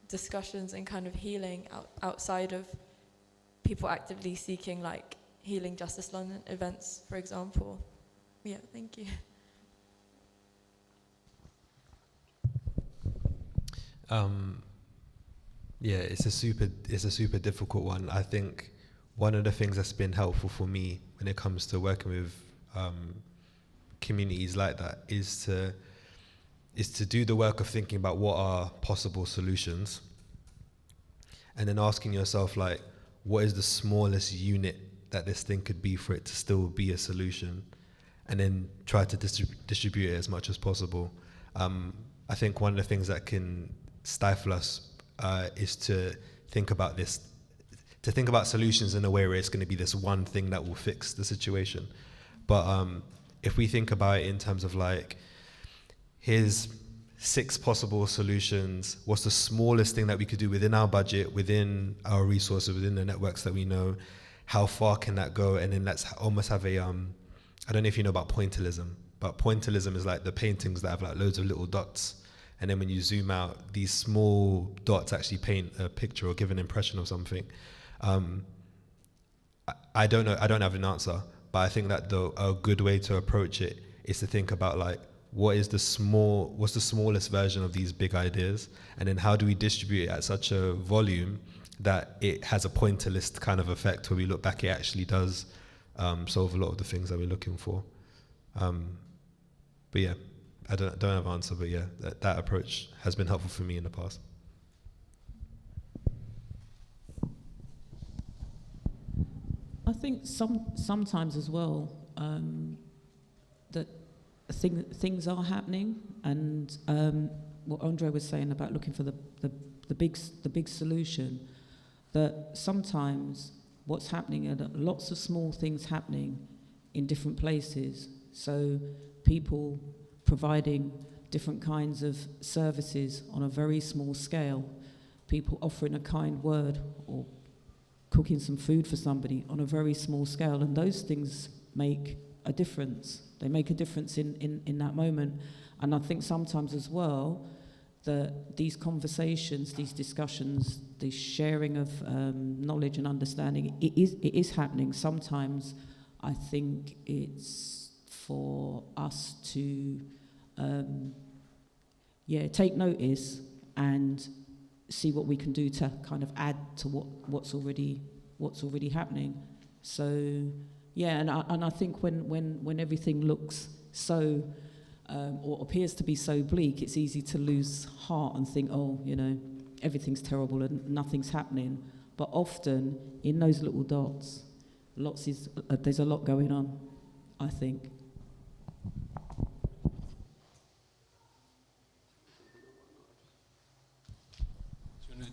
discussions and kind of healing outside of people actively seeking Healing Justice London events, for example. Yeah, thank you. It's a super difficult one. I think one of the things that's been helpful for me when it comes to working with communities like that is to do the work of thinking about what are possible solutions, and then asking yourself what is the smallest unit that this thing could be for it to still be a solution, and then try to distribute it as much as possible. I think one of the things that can stifle us is to think about solutions in a way where it's going to be this one thing that will fix the situation. But if we think about it in terms of here's 6 possible solutions. What's the smallest thing that we could do within our budget, within our resources, within the networks that we know? How far can that go? And then let's almost have a, I don't know if you know about pointillism, but pointillism is like the paintings that have like loads of little dots. And then when you zoom out, these small dots actually paint a picture or give an impression of something. I don't know, I don't have an answer, but I think that a good way to approach it is to think about like, what's the smallest version of these big ideas? And then how do we distribute it at such a volume that it has a pointillist kind of effect where we look back, it actually does solve a lot of the things that we're looking for. But yeah, I don't have an answer, but yeah, that approach has been helpful for me in the past. I think sometimes as well that things are happening, and what André was saying about looking for the big solution, that sometimes what's happening are lots of small things happening in different places. So people providing different kinds of services on a very small scale, people offering a kind word or cooking some food for somebody on a very small scale, and those things make a difference. They make a difference in that moment. And I think sometimes as well that these conversations, these discussions, the sharing of knowledge and understanding, it is happening. Sometimes I think it's for us to take notice and see what we can do to kind of add to what's already happening. So yeah, and I think when everything looks so or appears to be so bleak, it's easy to lose heart and think, oh, everything's terrible and nothing's happening. But often in those little dots, there's a lot going on, I think.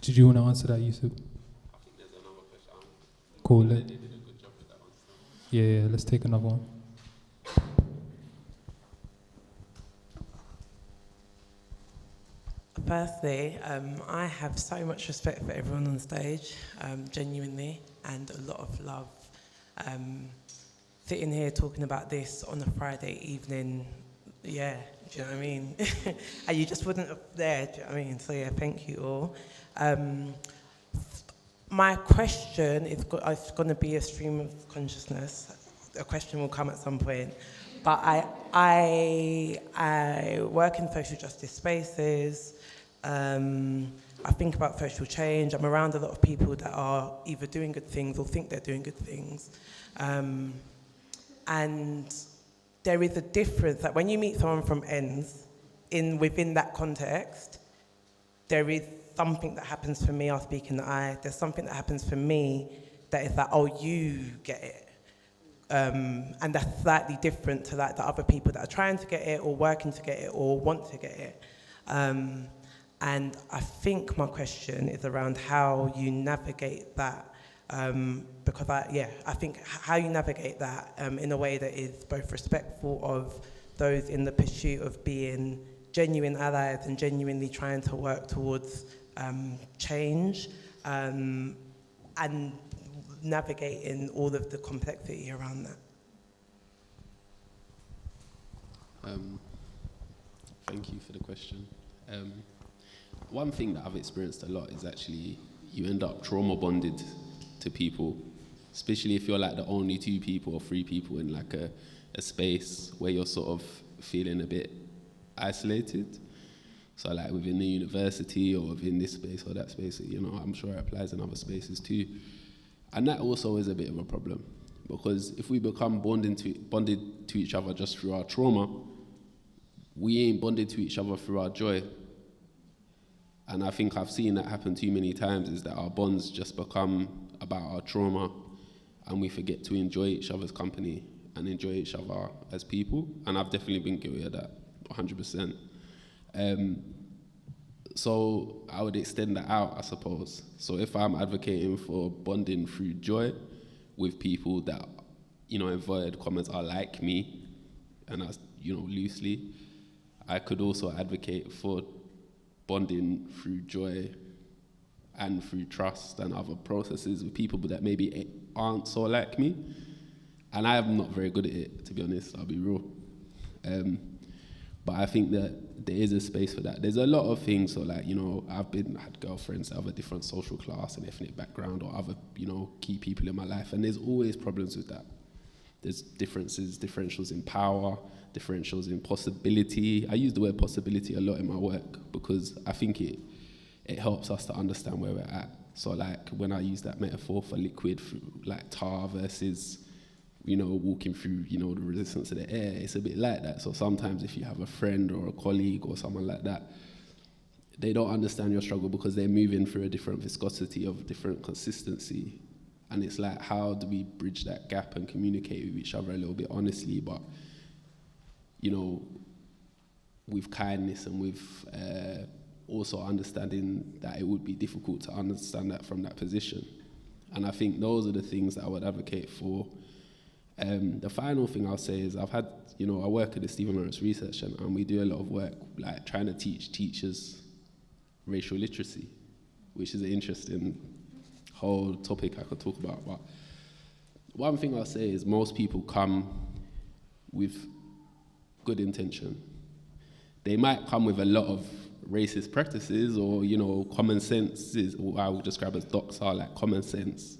Did you want to answer that, Yusuf? I think there's another question. Cool. They did a good job with that one. Yeah, let's take another one. Firstly, I have so much respect for everyone on stage, genuinely, and a lot of love. Sitting here talking about this on a Friday evening, yeah, do you know what I mean? And you just wouldn't have there, do you know what I mean? So yeah, thank you all. My question is going to be a stream of consciousness. A question will come at some point. But I work in social justice spaces. I think about social change. I'm around a lot of people that are either doing good things or think they're doing good things. And there is a difference that when you meet someone from Ends, within that context, there is something that happens for me, I'll speak in the eye, there's something that happens for me that is like, oh, you get it. And that's slightly different to like the other people that are trying to get it or working to get it or want to get it. And I think my question is around how you navigate that, because I think how you navigate that in a way that is both respectful of those in the pursuit of being genuine allies and genuinely trying to work towards change, and navigating all of the complexity around that. Thank you for the question. One thing that I've experienced a lot is actually you end up trauma bonded to people, especially if you're like the only 2 people or 3 people in like a space where you're sort of feeling a bit isolated. So like within the university or within this space or that space, I'm sure it applies in other spaces too. And that also is a bit of a problem, because if we become bonded to each other just through our trauma, we ain't bonded to each other through our joy. And I think I've seen that happen too many times, is that our bonds just become about our trauma and we forget to enjoy each other's company and enjoy each other as people. And I've definitely been guilty of that, 100%. So I would extend that out, I suppose. So if I'm advocating for bonding through joy with people that, inverted commas, are like me, and that's, loosely, I could also advocate for bonding through joy and through trust and other processes with people that maybe aren't so like me. And I am not very good at it, to be honest, I'll be real. But I think that there is a space for that. There's a lot of things, so like, you know, I've had girlfriends that have a different social class and ethnic background or other, you know, key people in my life, and there's always problems with that. There's differentials in power, differentials in possibility. I use the word possibility a lot in my work because I think it helps us to understand where we're at. So like when I use that metaphor for liquid, like tar versus, you know, walking through, you know, the resistance of the air, it's a bit like that. So sometimes if you have a friend or a colleague or someone like that, they don't understand your struggle because they're moving through a different viscosity of different consistency. And it's like, how do we bridge that gap and communicate with each other a little bit honestly, but, you know, with kindness and with also understanding that it would be difficult to understand that from that position. And I think those are the things that I would advocate for. The final thing I'll say is I work at the Stephen Lawrence Research Centre, and we do a lot of work like trying to teach teachers racial literacy, which is an interesting whole topic I could talk about. But one thing I'll say is most people come with good intention. They might come with a lot of racist practices or, you know, common sense is what I would describe as docs are, like common sense.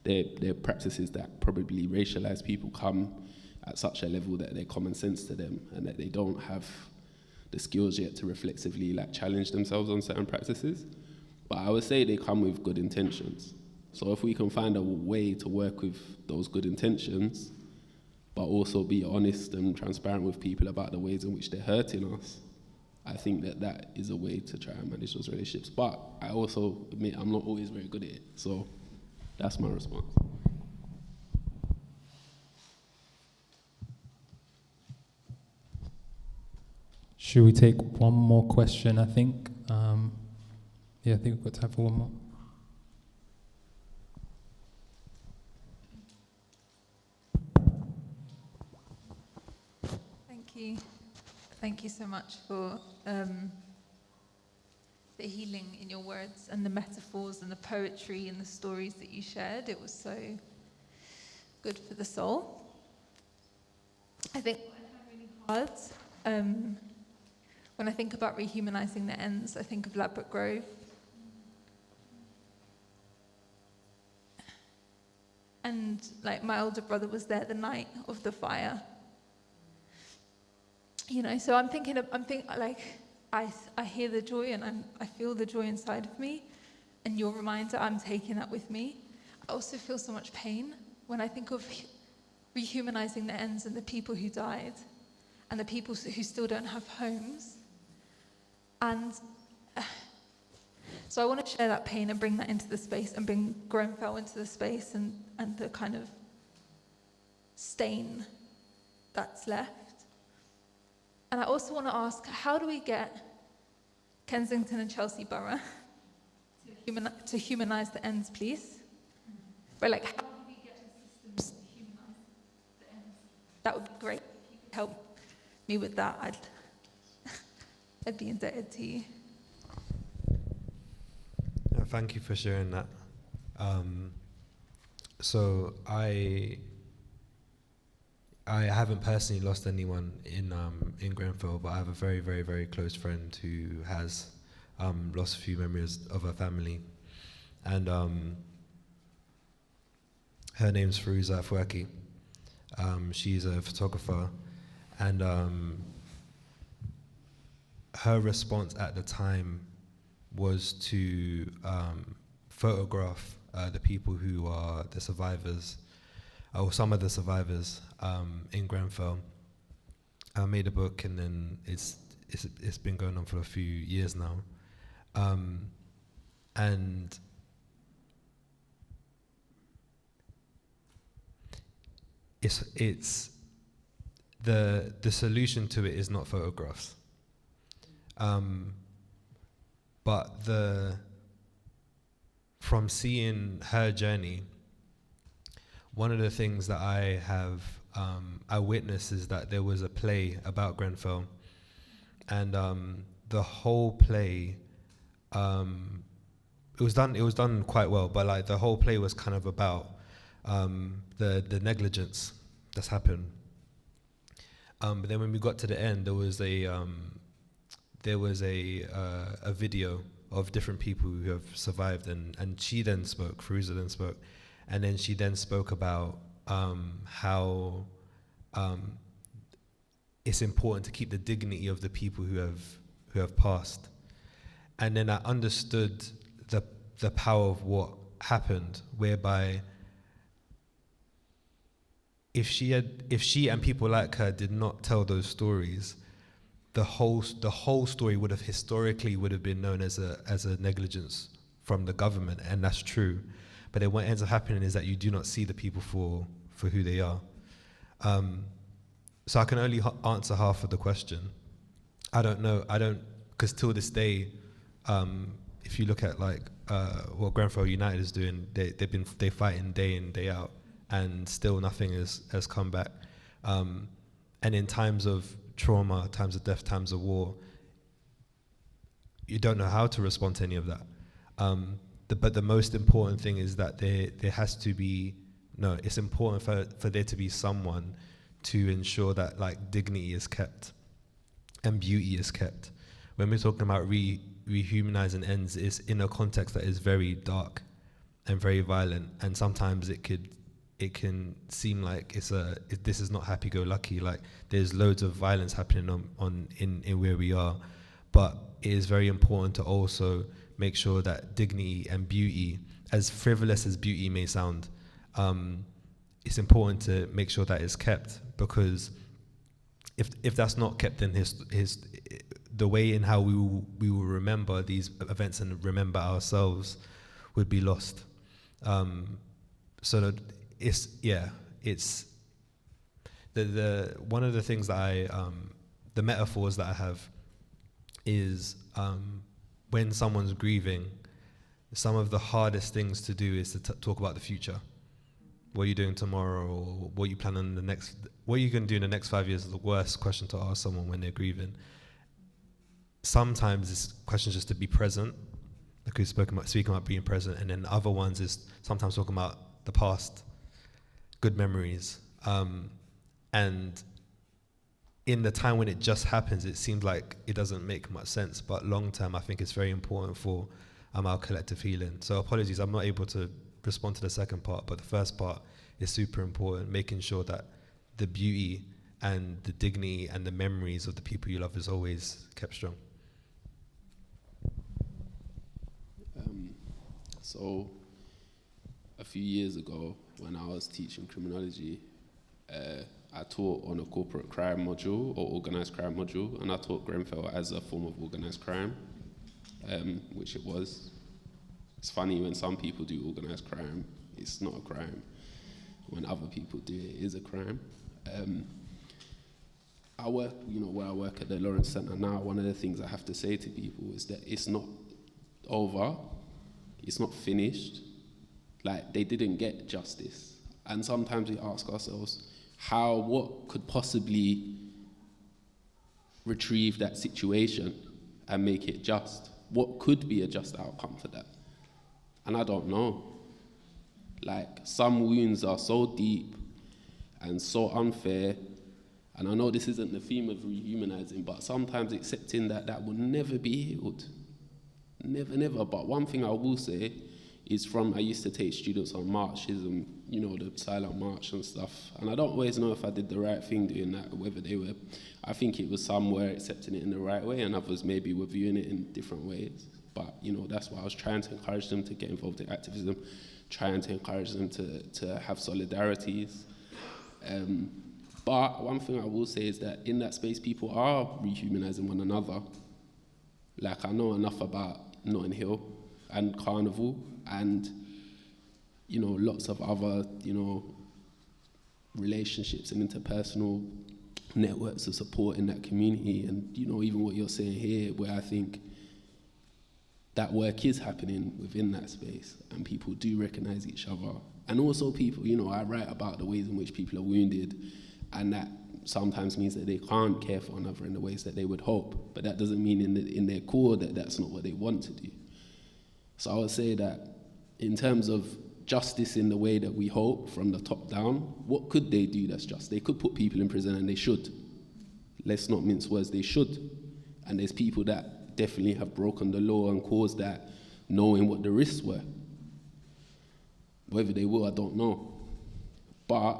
They're practices that probably racialized people come at such a level that they're common sense to them and that they don't have the skills yet to reflexively like challenge themselves on certain practices. But I would say they come with good intentions. So if we can find a way to work with those good intentions, but also be honest and transparent with people about the ways in which they're hurting us, I think that is a way to try and manage those relationships. But I also admit I'm not always very good at it. So that's my response. Should we take one more question, I think? I think we've got time for one more. Thank you. Thank you so much for the healing in your words and the metaphors and the poetry and the stories that you shared. It was so good for the soul. I think what I find really hard, when I think about rehumanizing the ends, I think of Ladbroke Grove. And like my older brother was there the night of the fire. You know, so I'm thinking like, I hear the joy and I feel the joy inside of me, and your reminder, I'm taking that with me. I also feel so much pain when I think of rehumanizing the ends and the people who died and the people who still don't have homes. And so I want to share that pain and bring that into the space and bring Grenfell into the space and the kind of stain that's left. And I also want to ask, how do we get Kensington and Chelsea Borough to humanize the ends, please? Right, like, how do we get the systems to humanize the ends? That would be great. If you could help me with that, I'd be indebted to you. Yeah, thank you for sharing that. So I haven't personally lost anyone in Grenfell, but I have a very, very, very close friend who has lost a few memories of her family, and her name's Firuza Afwerki. She's a photographer, and her response at the time was to photograph the people who are the survivors, or some of the survivors in Grenfell. I made a book, and then it's been going on for a few years now, and it's the solution to it is not photographs, but from seeing her journey, one of the things that I witnessed is that there was a play about Grenfell and the whole play, it was done quite well, but like the whole play was kind of about the negligence that's happened. But then when we got to the end, there was a video of different people who have survived, and she then spoke, Firuza then spoke, and then she then spoke about how it's important to keep the dignity of the people who have passed. And then I understood the power of what happened, whereby if she and people like her did not tell those stories, the whole story would have been known as a negligence from the government, and that's true. But then what ends up happening is that you do not see the people for who they are. So I can only answer half of the question. I don't know. Because till this day, if you look at like what Grenfell United is doing, they fighting day in, day out, and still nothing has come back. And in times of trauma, times of death, times of war, you don't know how to respond to any of that. But the most important thing is that there has to be, it's important for there to be someone to ensure that like dignity is kept and beauty is kept. When we're talking about rehumanizing ends, it's in a context that is very dark and very violent, and sometimes it can seem like this is not happy-go-lucky. Like there's loads of violence happening in where we are, but it is very important to also make sure that dignity and beauty, as frivolous as beauty may sound, it's important to make sure that it's kept, because if that's not kept, then the way in how we will remember these events and remember ourselves would be lost. So that it's the one of the things that the metaphors that I have is when someone's grieving, some of the hardest things to do is to talk about the future. What are you doing tomorrow, or what you plan on what are you going to do in the next 5 years is the worst question to ask someone when they're grieving. Sometimes this question is just to be present, like we've speaking about being present, and then other ones is sometimes talking about the past, good memories. And in the time when it just happens, it seems like it doesn't make much sense, but long term, I think it's very important for our collective healing. So apologies, I'm not able to respond to the second part, but the first part is super important, making sure that the beauty and the dignity and the memories of the people you love is always kept strong. So a few years ago, when I was teaching criminology, I taught on a corporate crime module or organised crime module, and I taught Grenfell as a form of organised crime, which it was. It's funny, when some people do organised crime, it's not a crime. When other people do it, it is a crime. I work, where I work at the Lawrence Centre now, one of the things I have to say to people is that it's not over, it's not finished. Like, they didn't get justice. And sometimes we ask ourselves, what could possibly retrieve that situation and make it just? What could be a just outcome for that? And I don't know. Like, some wounds are so deep and so unfair, and I know this isn't the theme of rehumanizing, but sometimes accepting that will never be healed. Never, never. But one thing I will say is I used to take students on marches and, the silent march and stuff, and I don't always know if I did the right thing doing that, whether I think it was some were accepting it in the right way, and others maybe were viewing it in different ways. But, that's why I was trying to encourage them to get involved in activism, trying to encourage them to have solidarities. But one thing I will say is that in that space, people are rehumanizing one another. Like, I know enough about Notting Hill and Carnival and, lots of other, relationships and interpersonal networks of support in that community. And, even what you're saying here, where I think that work is happening within that space and people do recognize each other. And also people, I write about the ways in which people are wounded and that sometimes means that they can't care for another in the ways that they would hope. But that doesn't mean in their core that that's not what they want to do. So I would say that in terms of justice in the way that we hope from the top down, what could they do that's just? They could put people in prison, and they should. Let's not mince words, they should. And there's people that definitely have broken the law and caused that, knowing what the risks were. Whether they will, I don't know. But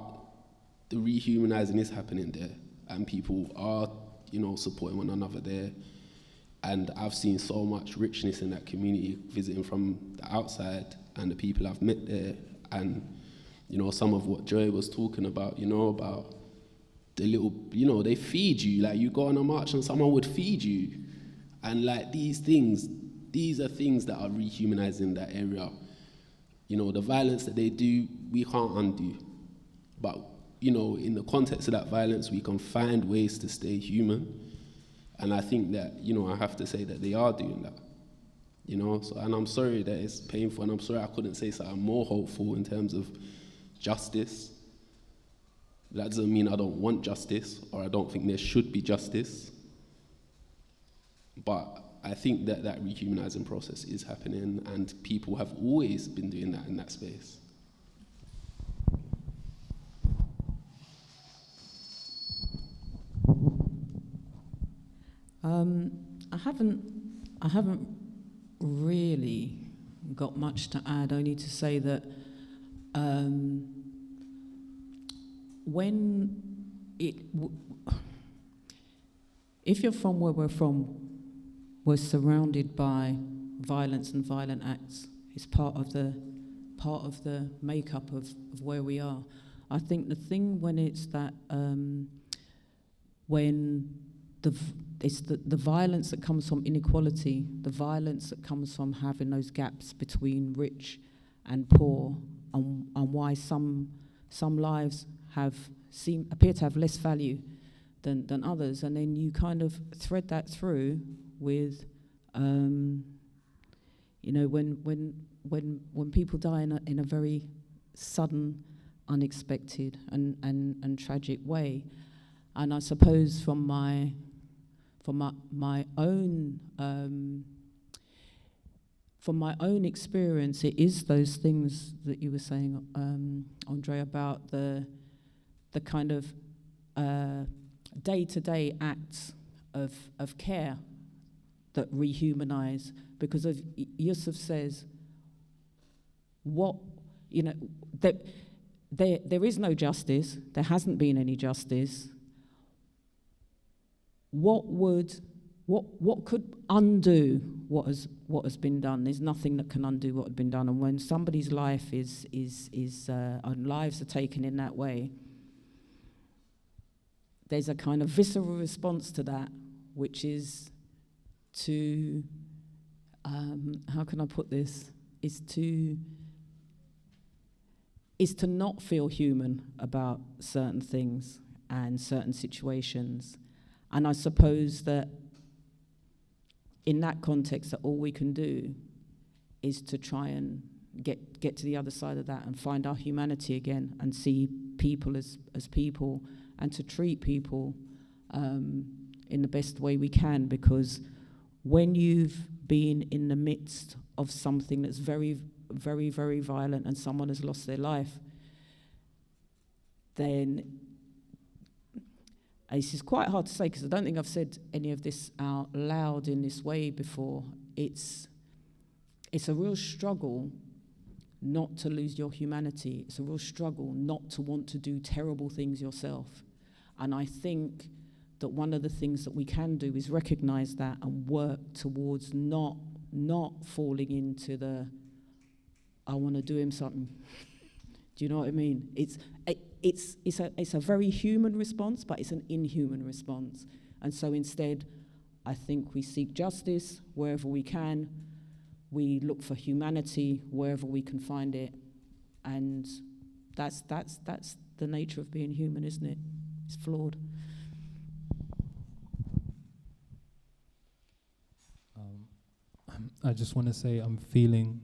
the rehumanizing is happening there, and people are, supporting one another there. And I've seen so much richness in that community, visiting from the outside, and the people I've met there, and some of what Joy was talking about, about the little, they feed you, like you go on a march and someone would feed you, and like these are things that are rehumanizing that area. The violence that they do, we can't undo, but in the context of that violence, we can find ways to stay human, and I think that I have to say that they are doing that. So, and I'm sorry that it's painful, and I'm sorry I couldn't say something more hopeful in terms of justice. That doesn't mean I don't want justice, or I don't think there should be justice. But I think that rehumanizing process is happening, and people have always been doing that in that space. I haven't really got much to add, only to say that if you're from where we're from, we're surrounded by violence and violent acts. It's part of the makeup of where we are. I think the thing when it's that when it's the violence that comes from inequality, the violence that comes from having those gaps between rich and poor, and why some lives appear to have less value than others, and then you kind of thread that through with, when people die in a very sudden, unexpected, and tragic way. And I suppose from my own experience, it is those things that you were saying, André, about the kind of day-to-day acts of care that rehumanize, because of Yusef says, there is no justice, there hasn't been any justice. What could undo what has been done? There's nothing that can undo what has been done. And when somebody's life and lives are taken in that way, there's a kind of visceral response to that, which is to, how can I put this? Is to not feel human about certain things and certain situations. And I suppose that in that context, that all we can do is to try and get to the other side of that and find our humanity again, and see people as people, and to treat people in the best way we can. Because when you've been in the midst of something that's very, very, very violent, and someone has lost their life, then this is quite hard to say, because I don't think I've said any of this out loud in this way before. It's a real struggle not to lose your humanity. It's a real struggle not to want to do terrible things yourself. And I think that one of the things that we can do is recognize that and work towards not falling into the, I want to do him something. Do you know what I mean? It's a very human response, but it's an inhuman response. And so instead, I think we seek justice wherever we can. We look for humanity wherever we can find it. And that's the nature of being human, isn't it? It's flawed. I just want to say I'm feeling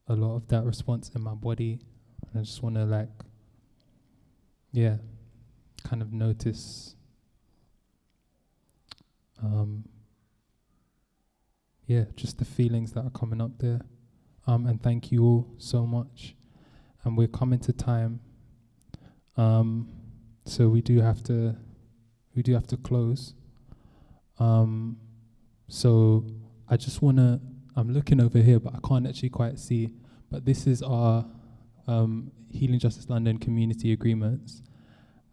a lot of that response in my body. I just want to kind of notice just the feelings that are coming up there. And thank you all so much. And we're coming to time. So we do have to close. So I just wanna, I'm looking over here, but I can't actually quite see, but this is our Healing Justice London community agreements.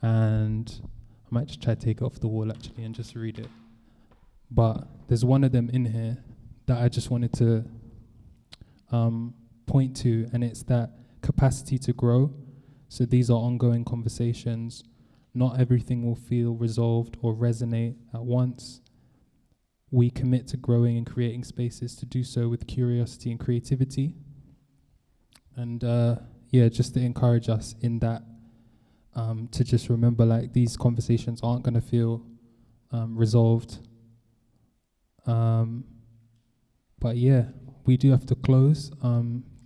And I might just try to take it off the wall actually and just read it. But there's one of them in here that I just wanted to point to, and it's that capacity to grow. So these are ongoing conversations. Not everything will feel resolved or resonate at once. We commit to growing and creating spaces to do so with curiosity and creativity. And just to encourage us in that, to just remember, like, these conversations aren't gonna feel resolved. But yeah, we do have to close.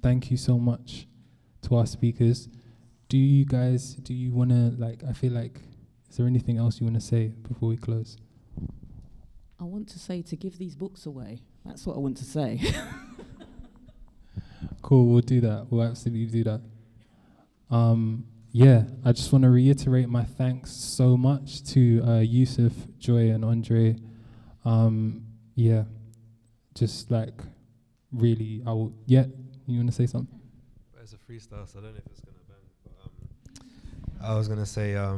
Thank you so much to our speakers. Do you wanna, like, I feel like, is there anything else you wanna say before we close? I want to say to give these books away. That's what I want to say. Cool, we'll do that. We'll absolutely do that. I just want to reiterate my thanks so much to Yusef, Joy, and Andre. Just like really, you want to say something? It's a freestyle, so I don't know if it's going to bang. But, I was going to say, I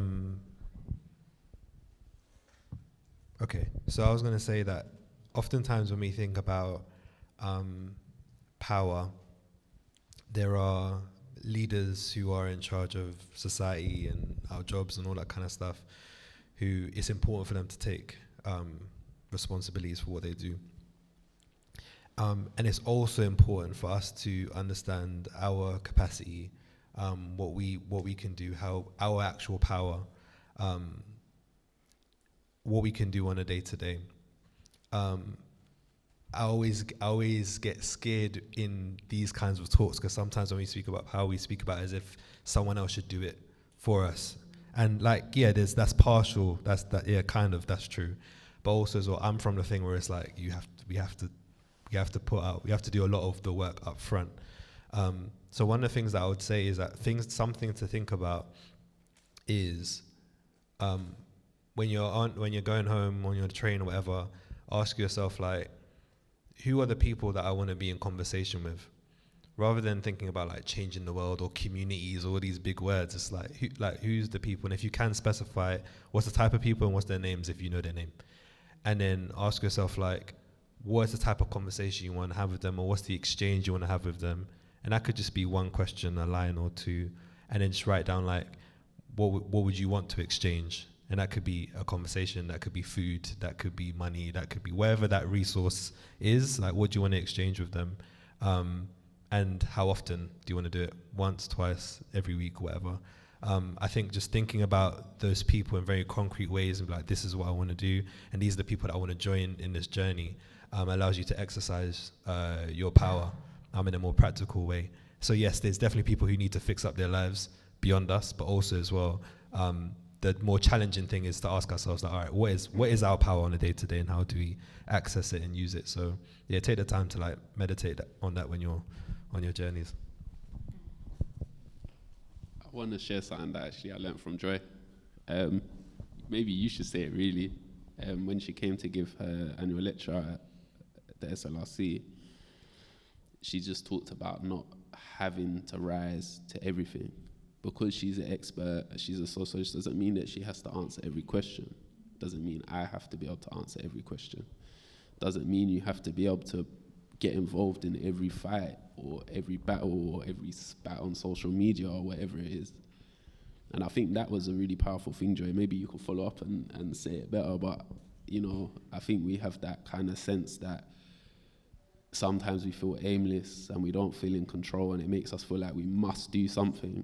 was going to say that oftentimes when we think about power, there are leaders who are in charge of society and our jobs and all that kind of stuff, who it's important for them to take responsibilities for what they do. And it's also important for us to understand our capacity, what we can do, how our actual power, what we can do on a day-to-day. I always get scared in these kinds of talks, because sometimes when we speak about power, we speak about it as if someone else should do it for us. And like, that's partial, that's true. But also as well, I'm from the thing where it's like, we have to do a lot of the work up front. So one of the things that I would say is that something to think about is when you're going home on your train or whatever, ask yourself, like, who are the people that I want to be in conversation with? Rather than thinking about like changing the world or communities or all these big words, it's like, who's the people? And if you can specify what's the type of people and what's their names, if you know their name. And then ask yourself, like, what's the type of conversation you want to have with them, or what's the exchange you want to have with them? And that could just be one question, a line or two, and then just write down, like, what would you want to exchange? And that could be a conversation, that could be food, that could be money, that could be wherever that resource is, like, what do you want to exchange with them? And how often do you want to do it? Once, twice, every week, whatever. I think just thinking about those people in very concrete ways and be like, this is what I want to do, and these are the people that I want to join in this journey, allows you to exercise your power in a more practical way. So yes, there's definitely people who need to fix up their lives beyond us, but also as well, the more challenging thing is to ask ourselves, like, all right, what is our power on a day-to-day, and how do we access it and use it? So yeah, take the time to like meditate on that when you're on your journeys. I want to share something that actually I learned from Joy. Maybe you should say it really. When she came to give her annual lecture at the SLRC, she just talked about not having to rise to everything. Because she's an expert, she's a sociologist, doesn't mean that she has to answer every question. Doesn't mean I have to be able to answer every question. Doesn't mean you have to be able to get involved in every fight or every battle or every spat on social media or whatever it is. And I think that was a really powerful thing, Joy. Maybe you could follow up and say it better, but I think we have that kind of sense that sometimes we feel aimless and we don't feel in control, and it makes us feel like we must do something.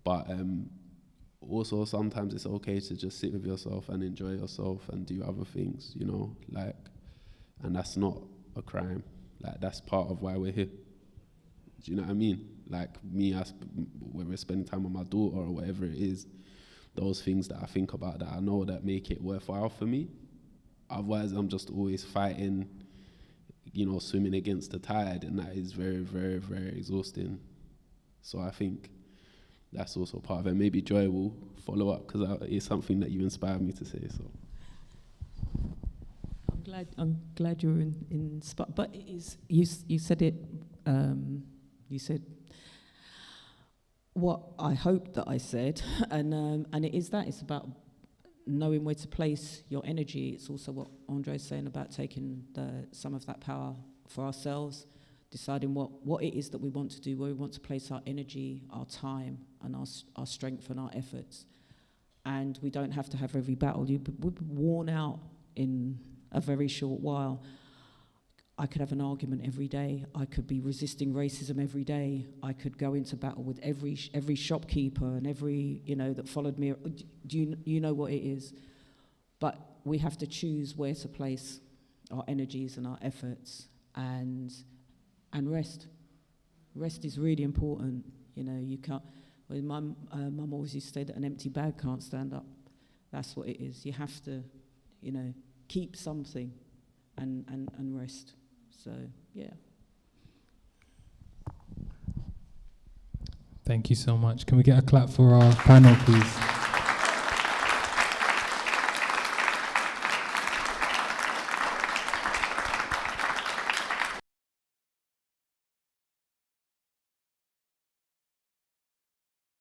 But also sometimes it's okay to just sit with yourself and enjoy yourself and do other things, and that's not a crime. Like, that's part of why we're here. Do you know what I mean? Like me, when we're spending time with my daughter or whatever it is, those things that I think about that I know that make it worthwhile for me. Otherwise, I'm just always fighting, you know, swimming against the tide, and that is very, very, very exhausting. So I think that's also part of it. Maybe Joy will follow up, because it's something that you inspired me to say. So I'm glad you're inspired. But it is, you said it. You said what I hoped that I said, and it is that. It's about knowing where to place your energy. It's also what André is saying about taking some of that power for ourselves, deciding what it is that we want to do, where we want to place our energy, our time, and our strength and our efforts. And we don't have to have every battle. We'll be worn out in a very short while. I could have an argument every day. I could be resisting racism every day. I could go into battle with every shopkeeper and every, that followed me. Do you know what it is? But we have to choose where to place our energies and our efforts, and rest. Rest is really important. You can't. Well, my mum always used to say that an empty bag can't stand up. That's what it is. You have to, keep something and rest. So, yeah. Thank you so much. Can we get a clap for our panel, please?